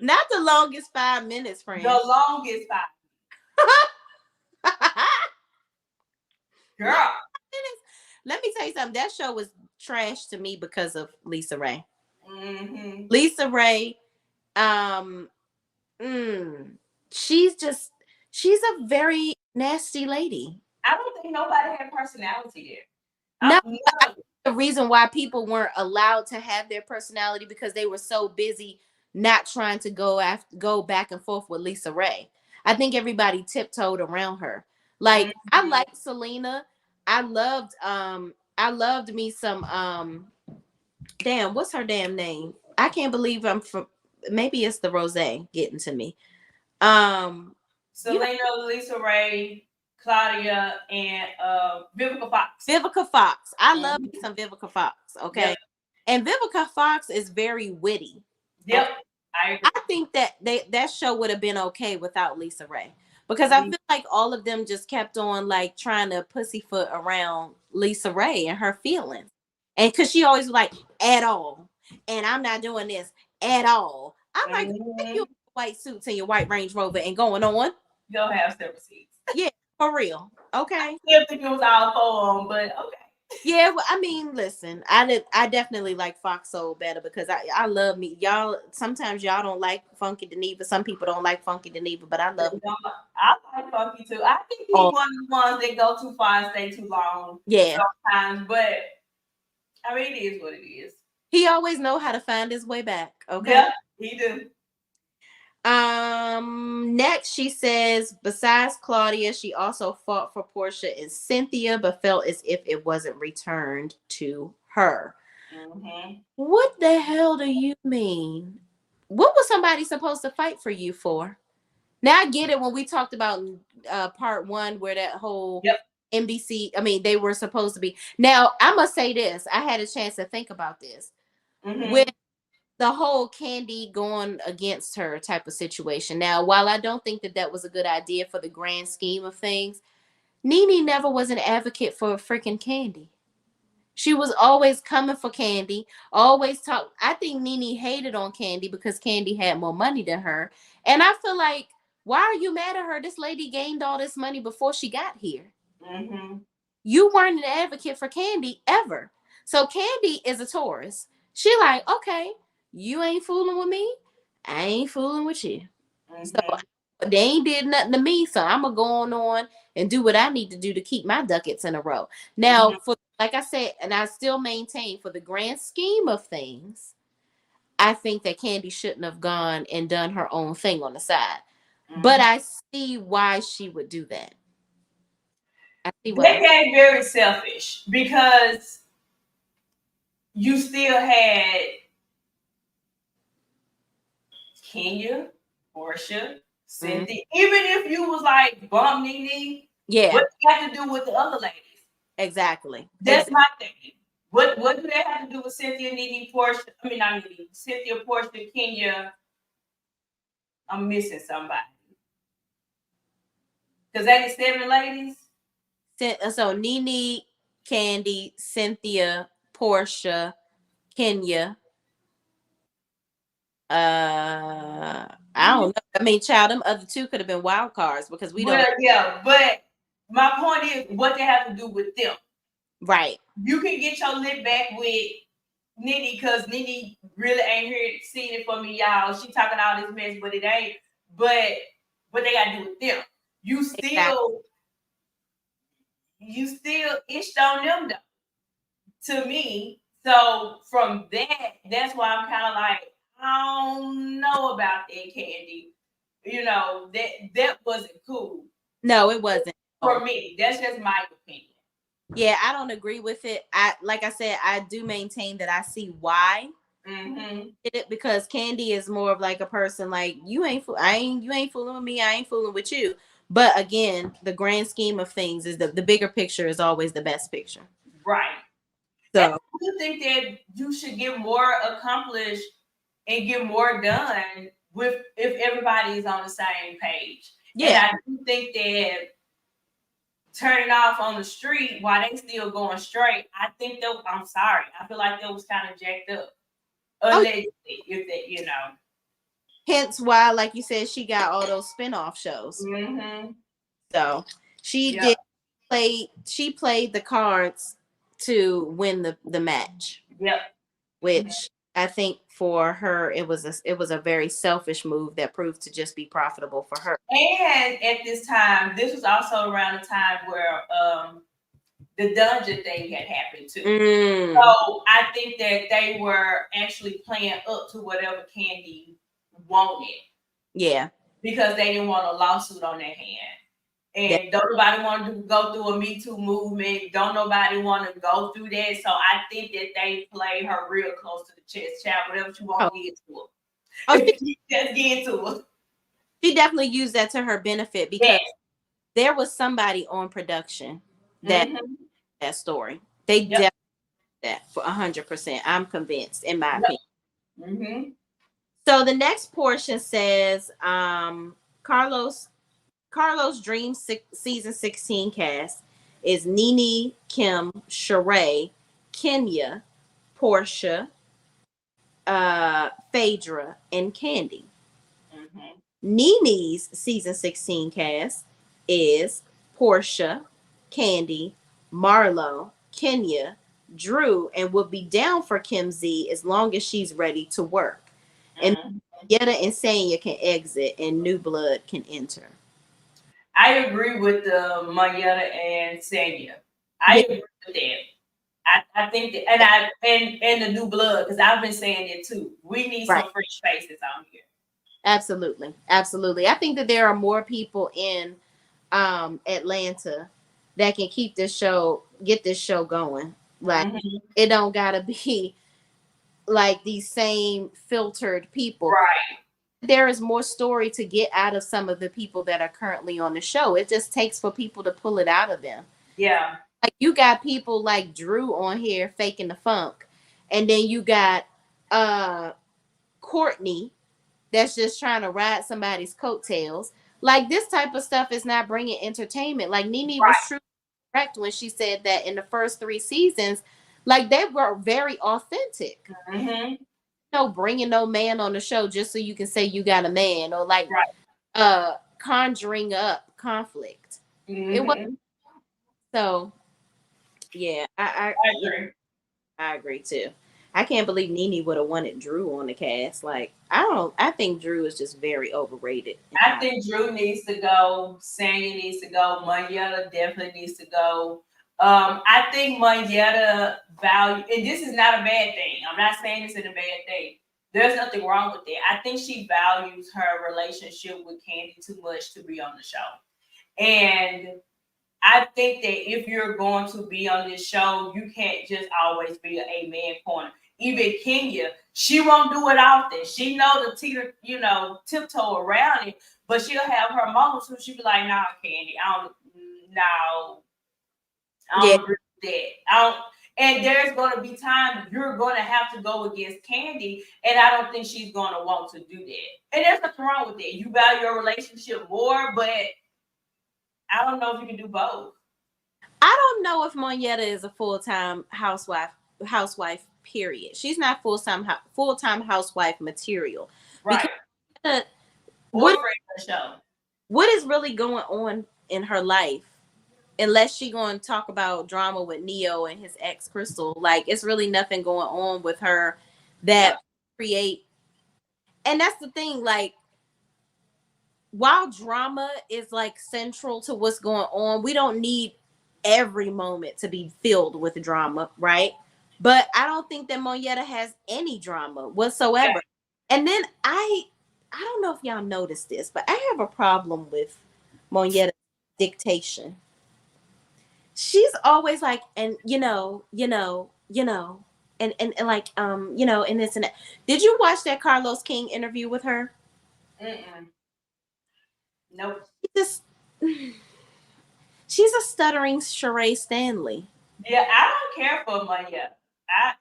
Not the longest 5 minutes, friend. The longest 5. Girl. Let me tell you something. That show was trash to me because of Lisa Ray. Mm-hmm. Lisa Ray, she's a very nasty lady. I don't think nobody had personality there. No, the reason why people weren't allowed to have their personality because they were so busy not trying to go back and forth with Lisa Ray. I think everybody tiptoed around her. Like I liked Selena. I loved me some damn, what's her damn name? I can't believe I'm from, maybe it's the rose getting to me. Selena, Lisa Ray, Claudia, and Vivica Fox. Vivica Fox. I love me some Vivica Fox. Okay. Yep. And Vivica Fox is very witty. Yep. Okay? I think that show would have been okay without Lisa Ray. Because I feel like all of them just kept on like trying to pussyfoot around Lisa Ray and her feelings. And because she always was like, at all. And I'm not doing this at all. I'm like, you white suits and your white Range Rover and going on. You'll have several seats. Yeah, for real. Okay. I still think it was all 4 on, but okay. Yeah, well, I mean, listen, I definitely like Fox Soul better because I love me. Y'all, sometimes y'all don't like Funky Dineva. Some people don't like Funky Dineva, but I love I like Funky too. I think he's one of the ones that go too far and stay too long. Yeah. Sometimes, but I mean, it is what it is. He always know how to find his way back. Okay. Yeah, he do. Next she says, besides Claudia, she also fought for Portia and Cynthia, but felt as if it wasn't returned to her. Mm-hmm. What the hell do you mean? What was somebody supposed to fight for you for? Now I get it when we talked about part 1 where that whole NBC, I mean, they were supposed to be. Now I must say this, I had a chance to think about this. Mm-hmm. With the whole Candy going against her type of situation. Now, while I don't think that was a good idea for the grand scheme of things, Nene never was an advocate for freaking Candy. She was always coming for Candy, always talk. I think Nene hated on Candy because Candy had more money than her. And I feel like, why are you mad at her? This lady gained all this money before she got here. Mm-hmm. You weren't an advocate for Candy ever. So Candy is a Taurus. She like, okay, you ain't fooling with me. I ain't fooling with you. Mm-hmm. So they ain't did nothing to me. So I'm going to go on and do what I need to do to keep my ducats in a row. Now, for like I said, and I still maintain for the grand scheme of things, I think that Candy shouldn't have gone and done her own thing on the side. Mm-hmm. But I see why she would do that. I see why. That got very selfish because you still had Kenya, Portia, Cynthia. Mm-hmm. Even if you was like bum Nene, what do you have to do with the other ladies? Exactly. That's my thing. What do they have to do with Cynthia, Nene, Portia? I mean, not Nene. Cynthia, Portia, Kenya. I'm missing somebody. Because that is 7 ladies. So Nene, Candy, Cynthia, Portia, Kenya. I don't know. I mean, child, them other 2 could have been wild cards because we don't. Yeah, but my point is what they have to do with them. Right. You can get your lip back with Nene because Nene really ain't here seeing it for me, y'all. She talking all this mess, but it ain't. But what they got to do with them? You still you still itched on them though, to me. So from that, that's why I'm kind of like, I don't know about that, Candy. That wasn't cool No, it wasn't. for Oh. me. That's just my opinion. Yeah, I don't agree with it. Like I said, I do maintain that I see why it, because Candy is more of like a person like you ain't fooling with me, I ain't fooling with you. But again, the grand scheme of things is the bigger picture is always the best picture. Right. And So I do think that you should get more accomplished and get more done with if everybody is on the same page. And yeah. I do think that turning off on the street while they still going straight, I think that I'm sorry. I feel like that was kind of jacked up. Oh, Allegedly, if that. hence why, like you said, she got all those spinoff shows. Mm-hmm. So she Yep. did she played the cards to win the match, Yep. which I think for her it was a very selfish move that proved to just be profitable for her. And at this time, this was also around the time where the dungeon thing had happened too. So I think that they were actually playing up to whatever Candy wanted. Yeah. Because they didn't want a lawsuit on their hand. And don't nobody want to go through a Me Too movement. Don't nobody want to go through that. So I think that they played her real close to the chest. Child, whatever you want to get to her. Oh, just get to her. She definitely used that to her benefit because there was somebody on production that that story. They definitely did that for 100%. I'm convinced, in my opinion. So the next portion says, Carlos Dream season 16 cast is Nene, Kim, Sheree, Kenya, Portia, Phaedra, and Candy. Nene's season 16 cast is Portia, Candy, Marlo, Kenya, Drew, and will be down for Kim Z as long as she's ready to work. And Yetta and Sanya can exit and new blood can enter. I agree with the Mayetta and Sanya. I agree with that. I think that, and the new blood, because I've been saying it too. We need some fresh faces on here. Absolutely. Absolutely. I think that there are more people in Atlanta that can get this show going. Like it don't gotta be like these same filtered people. Right. There is more story to get out of some of the people that are currently on the show. It just takes for people to pull it out of them. Yeah. Like you got people like Drew on here faking the funk. And then you got Courtney that's just trying to ride somebody's coattails. Like this type of stuff is not bringing entertainment. Like Nene was true correct when she said that in the first 3 seasons, like they were very authentic. No bringing no man on the show just so you can say you got a man or like conjuring up conflict. It was so yeah, I agree. I agree too. I can't believe Nene would have wanted Drew on the cast. Like, I think Drew is just very overrated. I think Drew needs to go. Sanya needs to go. Mayetta definitely needs to go. I think Mayetta value, and this is not a bad thing. I'm not saying this is a bad thing. There's nothing wrong with that. I think she values her relationship with Candy too much to be on the show. And I think that if you're going to be on this show, you can't just always be a man corner. Even Kenya, she won't do it often. She know the tiptoe around it, but she'll have her moments where she'll be like, "Nah, Candy, I don't agree with that. I don't." And there's going to be times you're going to have to go against Candy, and I don't think she's going to want to do that. And there's nothing wrong with that. You value your relationship more, but I don't know if you can do both. I don't know if Monyetta is a full-time housewife. Period. She's not full-time housewife material. Right. Because, what is really going on in her life? Unless she going to talk about drama with Neo and his ex Crystal, like it's really nothing going on with her that create. And that's the thing, like while drama is like central to what's going on, we don't need every moment to be filled with drama, right? But I don't think that Monyetta has any drama whatsoever. And then I don't know if y'all noticed this, but I have a problem with Monyetta's dictation. She's always like, and and like and this and that. Did you watch that Carlos King interview with her? Mm-mm. Nope. She just she's a stuttering Sheree Stanley. Yeah, I don't care for Maya.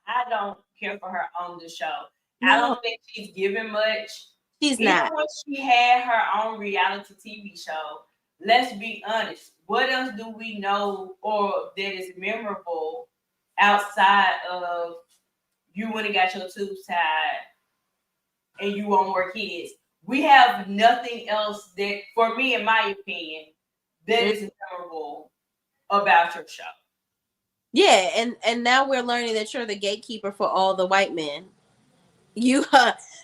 I don't care for her on the show. I No, don't think she's giving much. she's Even not. when she had her own reality TV show, let's be honest. What else do we know or that is memorable outside of you went and got your tubes tied and you want more kids? We have nothing else that, for me, in my opinion, that is memorable about your show. Yeah, and now we're learning that you're the gatekeeper for all the white men. You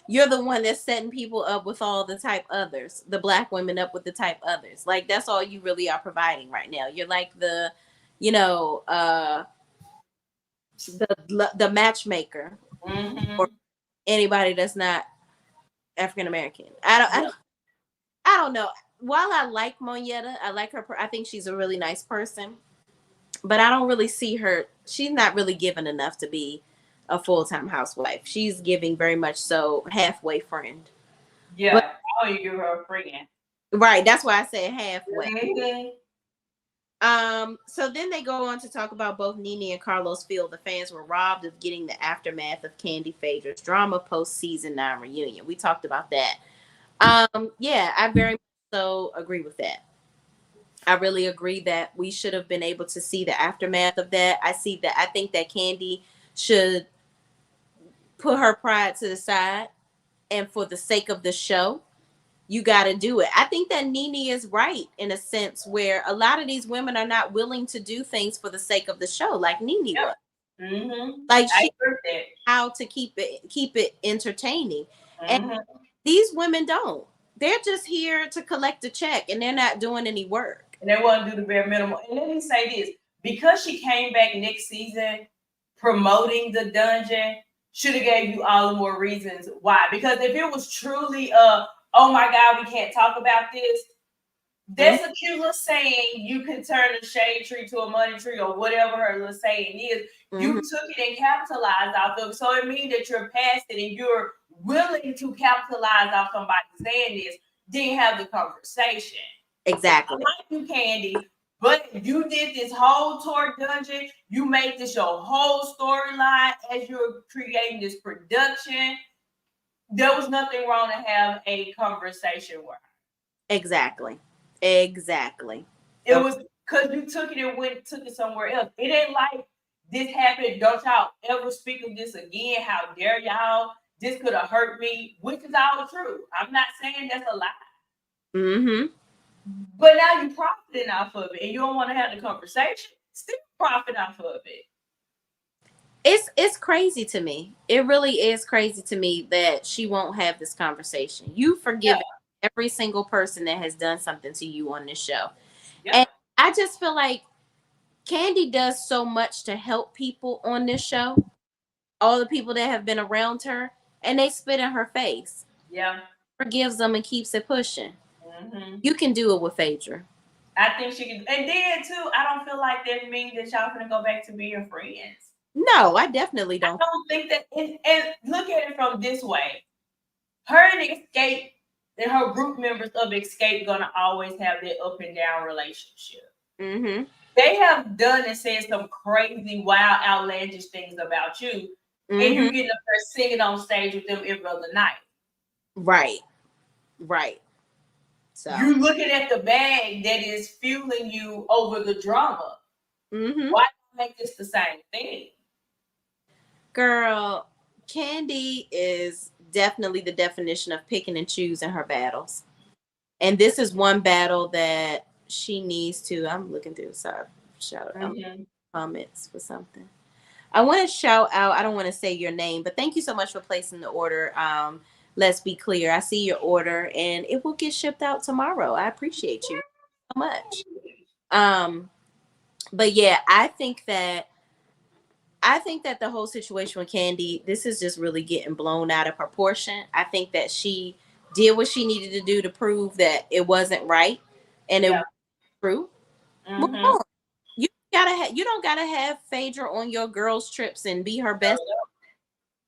you're the one that's setting people up with all the type others, the black women up with the type others. Like that's all you really are providing right now. You're like the, you know, the matchmaker for anybody that's not African American. I don't know. While I like Monyetta, I like her. I think she's a really nice person, but I don't really see her. She's not really given enough to be a full-time housewife. She's giving very much so halfway friend. Yeah, But I want you to give her a friend. right, that's why I said halfway. Mm-hmm. So then they go on to talk about both Nene and Carlos feel the fans were robbed of getting the aftermath of Candy Phaedra's drama post season 9 reunion. We talked about that. Yeah, I very much so agree with that. I really agree that we should have been able to see the aftermath of that. I think that Candy should put her pride to the side, and for the sake of the show, you got to do it. I think that Nene is right in a sense where a lot of these women are not willing to do things for the sake of the show, like Nene was. Mm-hmm. Like I she agree with that. how to keep it entertaining, and Mm-hmm. these women don't. They're just here to collect a check, and they're not doing any work. And they want to do the bare minimum. And let me say this: because she came back next season promoting the dungeon, should have gave you all the more reasons why. Because if it was truly oh my God, we can't talk about this. That's a cute little saying. You can turn a shade tree to a money tree or whatever her little saying is. You took it and capitalized off of it. So it means that you're past it and you're willing to capitalize off somebody saying this. Then have the conversation. Exactly. I like you, Candy, but you did this whole tour dungeon. You made this your whole storyline as you're creating this production. There was nothing wrong to have a conversation with her. Exactly. It was because you took it and took it somewhere else. It ain't like this happened. Don't y'all ever speak of this again? How dare y'all? This could have hurt me, which is all true. I'm not saying that's a lie. Mm-hmm. But now you're profiting off of it and you don't want to have the conversation. Still profit off of it. It's crazy to me. It really is crazy to me that she won't have this conversation. You forgive every single person that has done something to you on this show. Yeah. And I just feel like Candy does so much to help people on this show. All the people that have been around her, and they spit in her face. Yeah. Forgives them and keeps it pushing. Mm-hmm. You can do it with Phaedra. I think she can. And then, too, I don't feel like that means that y'all gonna go back to being friends. No, I definitely don't. I don't think that. And look at it from this way. Her and Escape and her group members of Escape gonna always have their up and down relationship. Mm-hmm. They have done and said some crazy, wild, outlandish things about you, and you get up there singing on stage with them every other night. Right. So you looking at the bag that is fueling you over the drama. Mm-hmm. Why make this the same thing? Girl, Candy is definitely the definition of picking and choosing her battles. And this is one battle that she needs to. I'm looking through, sorry, shout out comments for something. I want to shout out, I don't want to say your name, but thank you so much for placing the order. Let's be clear. I see your order and it will get shipped out tomorrow. I appreciate you so much. But yeah, I think that the whole situation with Candy, this is just really getting blown out of proportion. I think that she did what she needed to do to prove that it wasn't right, and it Yeah. was true. Move Mm-hmm. on. You don't gotta have Phaedra on your girls' trips and be her best,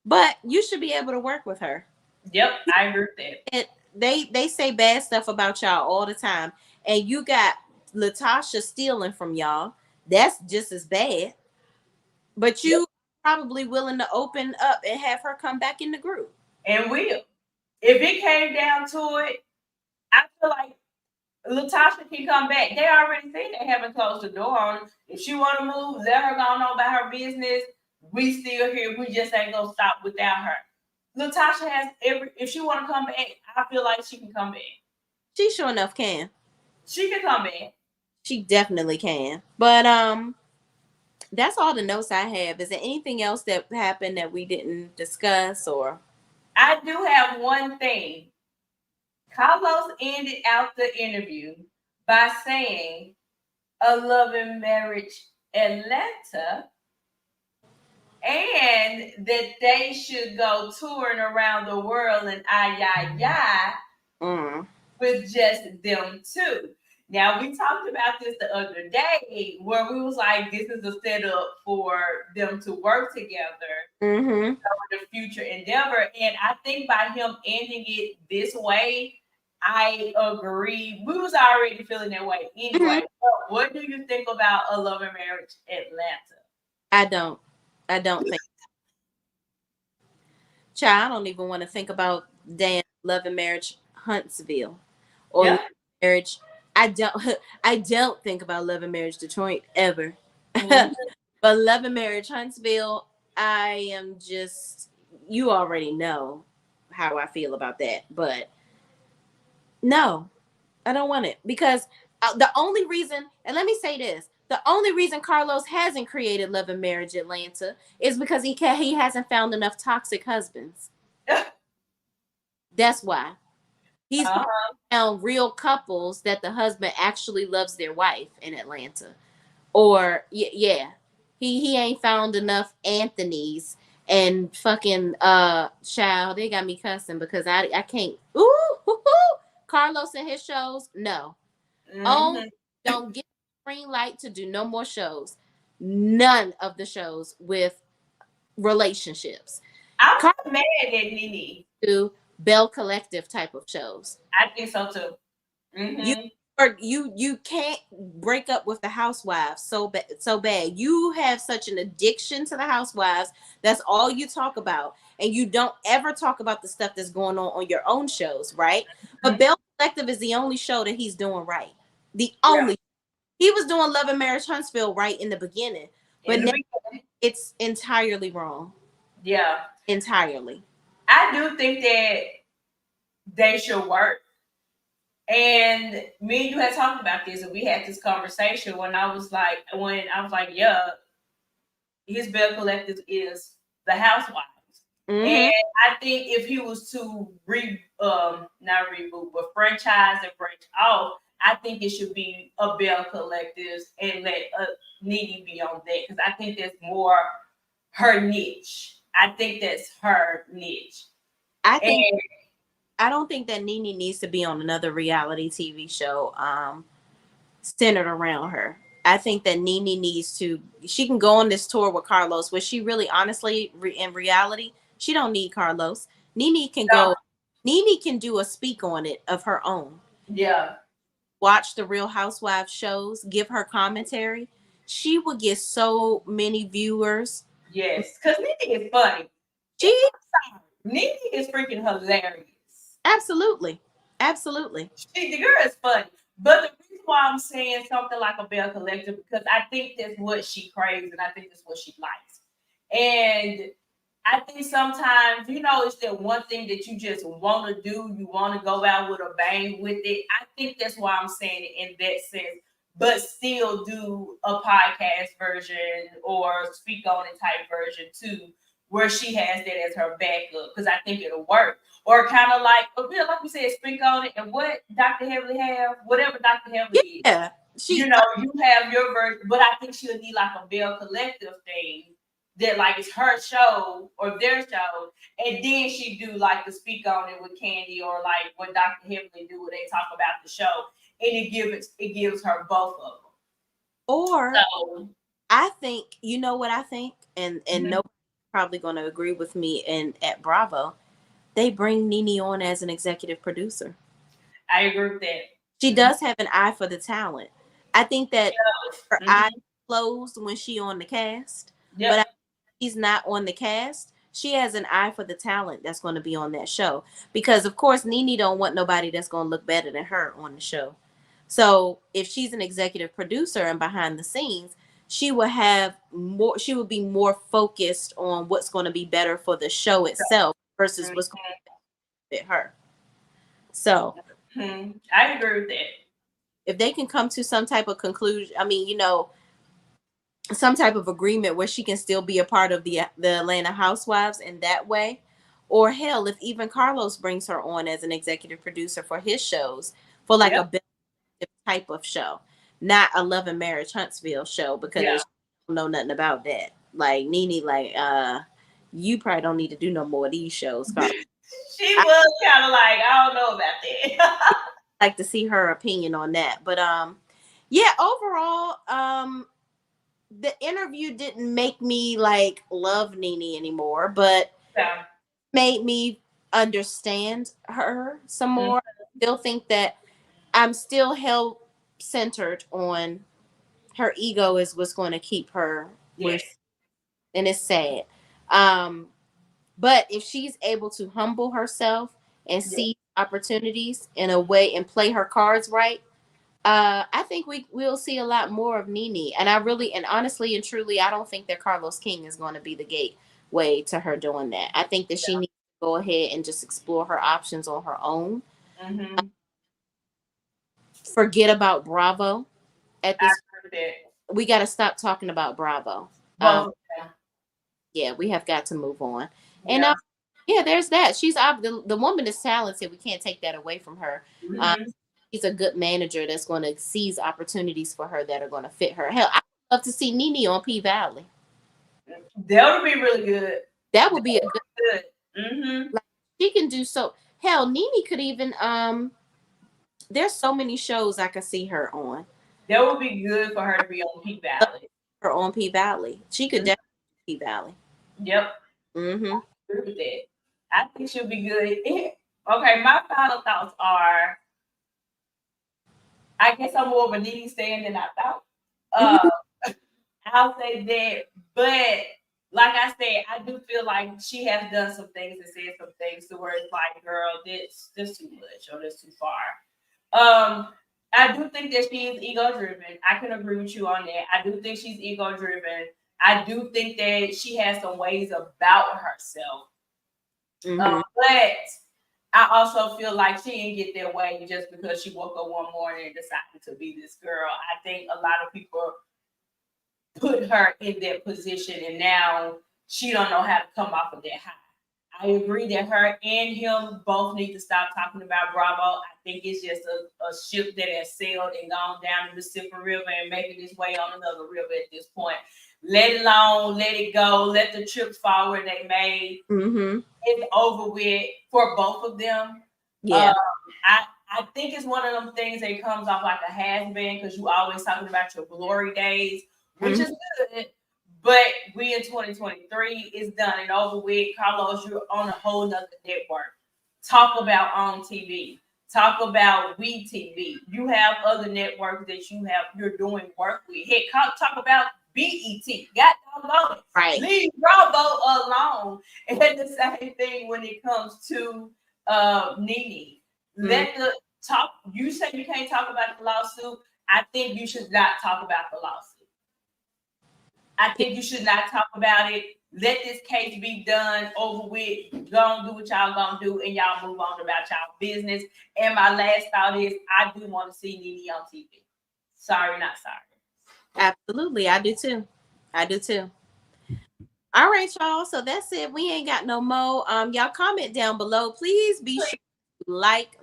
but you should be able to work with her. Yep, I agree with that. And they say bad stuff about y'all all the time, and you got Latasha stealing from y'all. That's just as bad. But Yep. you probably willing to open up and have her come back in the group. And will. If it came down to it, I feel like Latasha can come back. They already said they haven't closed the door on her. If she want to move, let her go on about her business. We still here. We just ain't gonna stop without her. Latasha has every. If she want to come back, I feel like she can come back. She sure enough can. She can come back. She definitely can. But that's all the notes I have. Is there anything else that happened that we didn't discuss or I do have one thing. Carlos ended out the interview by saying, "A loving marriage, Atlanta," and that they should go touring around the world and mm, with just them two. Now we talked about this the other day where we was like, this is a setup for them to work together mm-hmm. for the future endeavor. And I think by him ending it this way, I agree. We was already feeling that way Mm-hmm. anyway. But what do you think about A Love and Marriage Atlanta? I don't. I don't think. Child, I don't even want to think about damn Love and Marriage Huntsville or Love Yeah. and Marriage. I don't. I don't think about Love and Marriage Detroit ever. Mhm. But Love and Marriage Huntsville, I am just. You already know how I feel about that, but no, I don't want it because the only reason, and let me say this, the only reason Carlos hasn't created Love and Marriage Atlanta is because he hasn't found enough toxic husbands. That's why. He's probably Uh-huh. found real couples that the husband actually loves their wife in Atlanta. Or yeah, he ain't found enough Anthony's and fucking child. They got me cussing because I can't. Ooh, Carlos and his shows. No, oh, Hmm. don't get green light to do no more shows. None of the shows with relationships. I'm Carlos mad at Nene. do Bell Collective type of shows. I think so too. You Hmm. or you can't break up with the housewives so bad. You have such an addiction to the housewives. That's all you talk about, and you don't ever talk about the stuff that's going on your own shows, right? But Bell Collective is the only show that he's doing right. The Yeah. only he was doing Love and Marriage Huntsville right in the beginning, but In the now beginning. it's entirely wrong. Yeah. Entirely. I do think that they should work. And me and you had talked about this, and we had this conversation when I was like, yeah, his Bell Collective is the housewives. Mm-hmm. And I think if he was to not reboot, but franchise and branch off, I think it should be a Bell Collectives and let Nene be on that because I think that's more her niche. I think that's her niche. I And think I don't think that Nene needs to be on another reality TV show centered around her. I think that Nene needs to. She can go on this tour with Carlos, where she really, honestly, in reality, she don't need Carlos. Nene can so, go. Nene can do a speak on it of her own. yeah, Watch the Real Housewives shows. Give her commentary. She would get so many viewers. yes, because Nene is funny. She Nene is freaking hilarious. absolutely, absolutely. The girl is funny. But the reason why I'm saying something like a Bell Collective, because I think that's what she craves and I think that's what she likes. And I think sometimes, it's that one thing that you just want to do. You want to go out with a bang with it. I think that's why I'm saying it in that sense, but still do a podcast version or speak on it type version too, where she has that as her backup, because I think it'll work. Or kind of like, like we said, speak on it, and what Dr. Heavenly have, whatever Dr. Heavenly is. Yeah, You have your version, but I think she'll need like a Bell Collective thing that like it's her show or their show, and then she do like the speak on it with Candy, or like what Dr. Heavenly do where they talk about the show, and it gives her both of them. Or so, I think, you know what I think, and nobody's probably going to agree with me. And at Bravo, they bring Nene on as an executive producer. I agree with that. She does have an eye for the talent. I think that her eye closed when she on the cast, but she's not on the cast. She has an eye for the talent that's going to be on that show, because of course Nene don't want nobody that's going to look better than her on the show. So if she's an executive producer and behind the scenes, she will have more. She will be more focused on what's going to be better for the show itself versus what's going to fit her. So I agree with that. If they can come to some type of conclusion, I mean, some type of agreement where she can still be a part of the Atlanta Housewives in that way, or hell, if even Carlos brings her on as an executive producer for his shows, for like a type of show, not a Love and Marriage Huntsville show, because she don't know nothing about that. Like Nene, like you probably don't need to do no more of these shows. She was kind of like, I don't know about that. Like to see her opinion on that, but yeah, overall, the interview didn't make me like love Nene anymore, but made me understand her some more. I still think that I'm still held centered on her ego is what's going to keep her where, and it's sad. But if she's able to humble herself and see opportunities in a way and play her cards right, I think we'll see a lot more of Nene. And I really, and honestly and truly, I don't think that Carlos King is going to be the gateway to her doing that. I think that she needs to go ahead and just explore her options on her own. Forget about Bravo. At this point, we got to stop talking about Bravo. Yeah, we have got to move on. And yeah, there's that. She's the woman is talented. We can't take that away from her. She's a good manager that's going to seize opportunities for her that are going to fit her. Hell, I'd love to see Nene on P Valley. That would be really good. That would be a good. Like, she can do so. Hell, Nene could even there's so many shows I could see her on. That would be good for her to be on P Valley. Her on P Valley. She could definitely P Valley. Yep. I agree with that. I think she'll be good. Okay, my final thoughts are, I guess I'm more of a Nene stand than I thought. I'll say that, but like I said, I do feel like she has done some things and said some things to where it's like, girl, this too much or this too far. I do think that she is ego driven. I can agree with you on that. I do think she's ego driven. I do think that she has some ways about herself. But I also feel like she didn't get their way just because she woke up one morning and decided to be this girl. I think a lot of people put her in that position, and now she don't know how to come off of that high. I agree that her and him both need to stop talking about Bravo. I think it's just a ship that has sailed and gone down the Mississippi River and making its way on another river at this point. Let it alone, let it go, let the chips fall where they may. It's over with for both of them. Yeah. I think it's one of them things that comes off like a has-been, because you always talking about your glory days, which is good. But we in 2023 is done and over with. Carlos, you're on a whole nother network. Talk about on TV. Talk about WeTV. You have other networks that you're doing work with. Heck, talk about BET. Got doggone it. Right. Leave Bravo alone. And the same thing when it comes to Nene. Let the talk. You say you can't talk about the lawsuit. I think you should not talk about the lawsuit. I think you should not talk about it. Let this case be done, over with. Go and do what y'all gonna do, and y'all move on about y'all business. And my last thought is, I do want to see Nene on TV. Sorry, not sorry. Absolutely, I do too. All right, y'all. So that's it. We ain't got no more. Y'all comment down below. Please be sure to like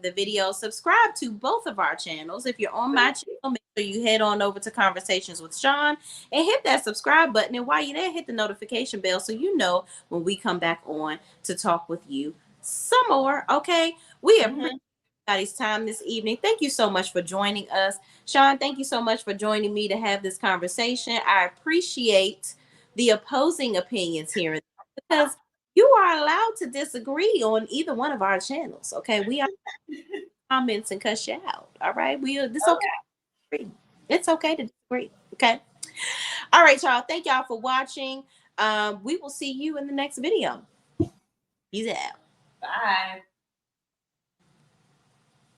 the video. Subscribe to both of our channels. If you're on my channel, make sure you head on over to Conversations with Sean and hit that subscribe button. And while you're there, hit the notification bell so you know when we come back on to talk with you some more. Okay. We appreciate everybody's time this evening. Thank you so much for joining us. Sean, thank you so much for joining me to have this conversation. I appreciate the opposing opinions here because you are allowed to disagree on either one of our channels. Okay, we are comments and cuss you out. All right, we are this okay. It's okay to disagree. Okay. All right, y'all. Thank y'all for watching. We will see you in the next video. Peace out. Bye.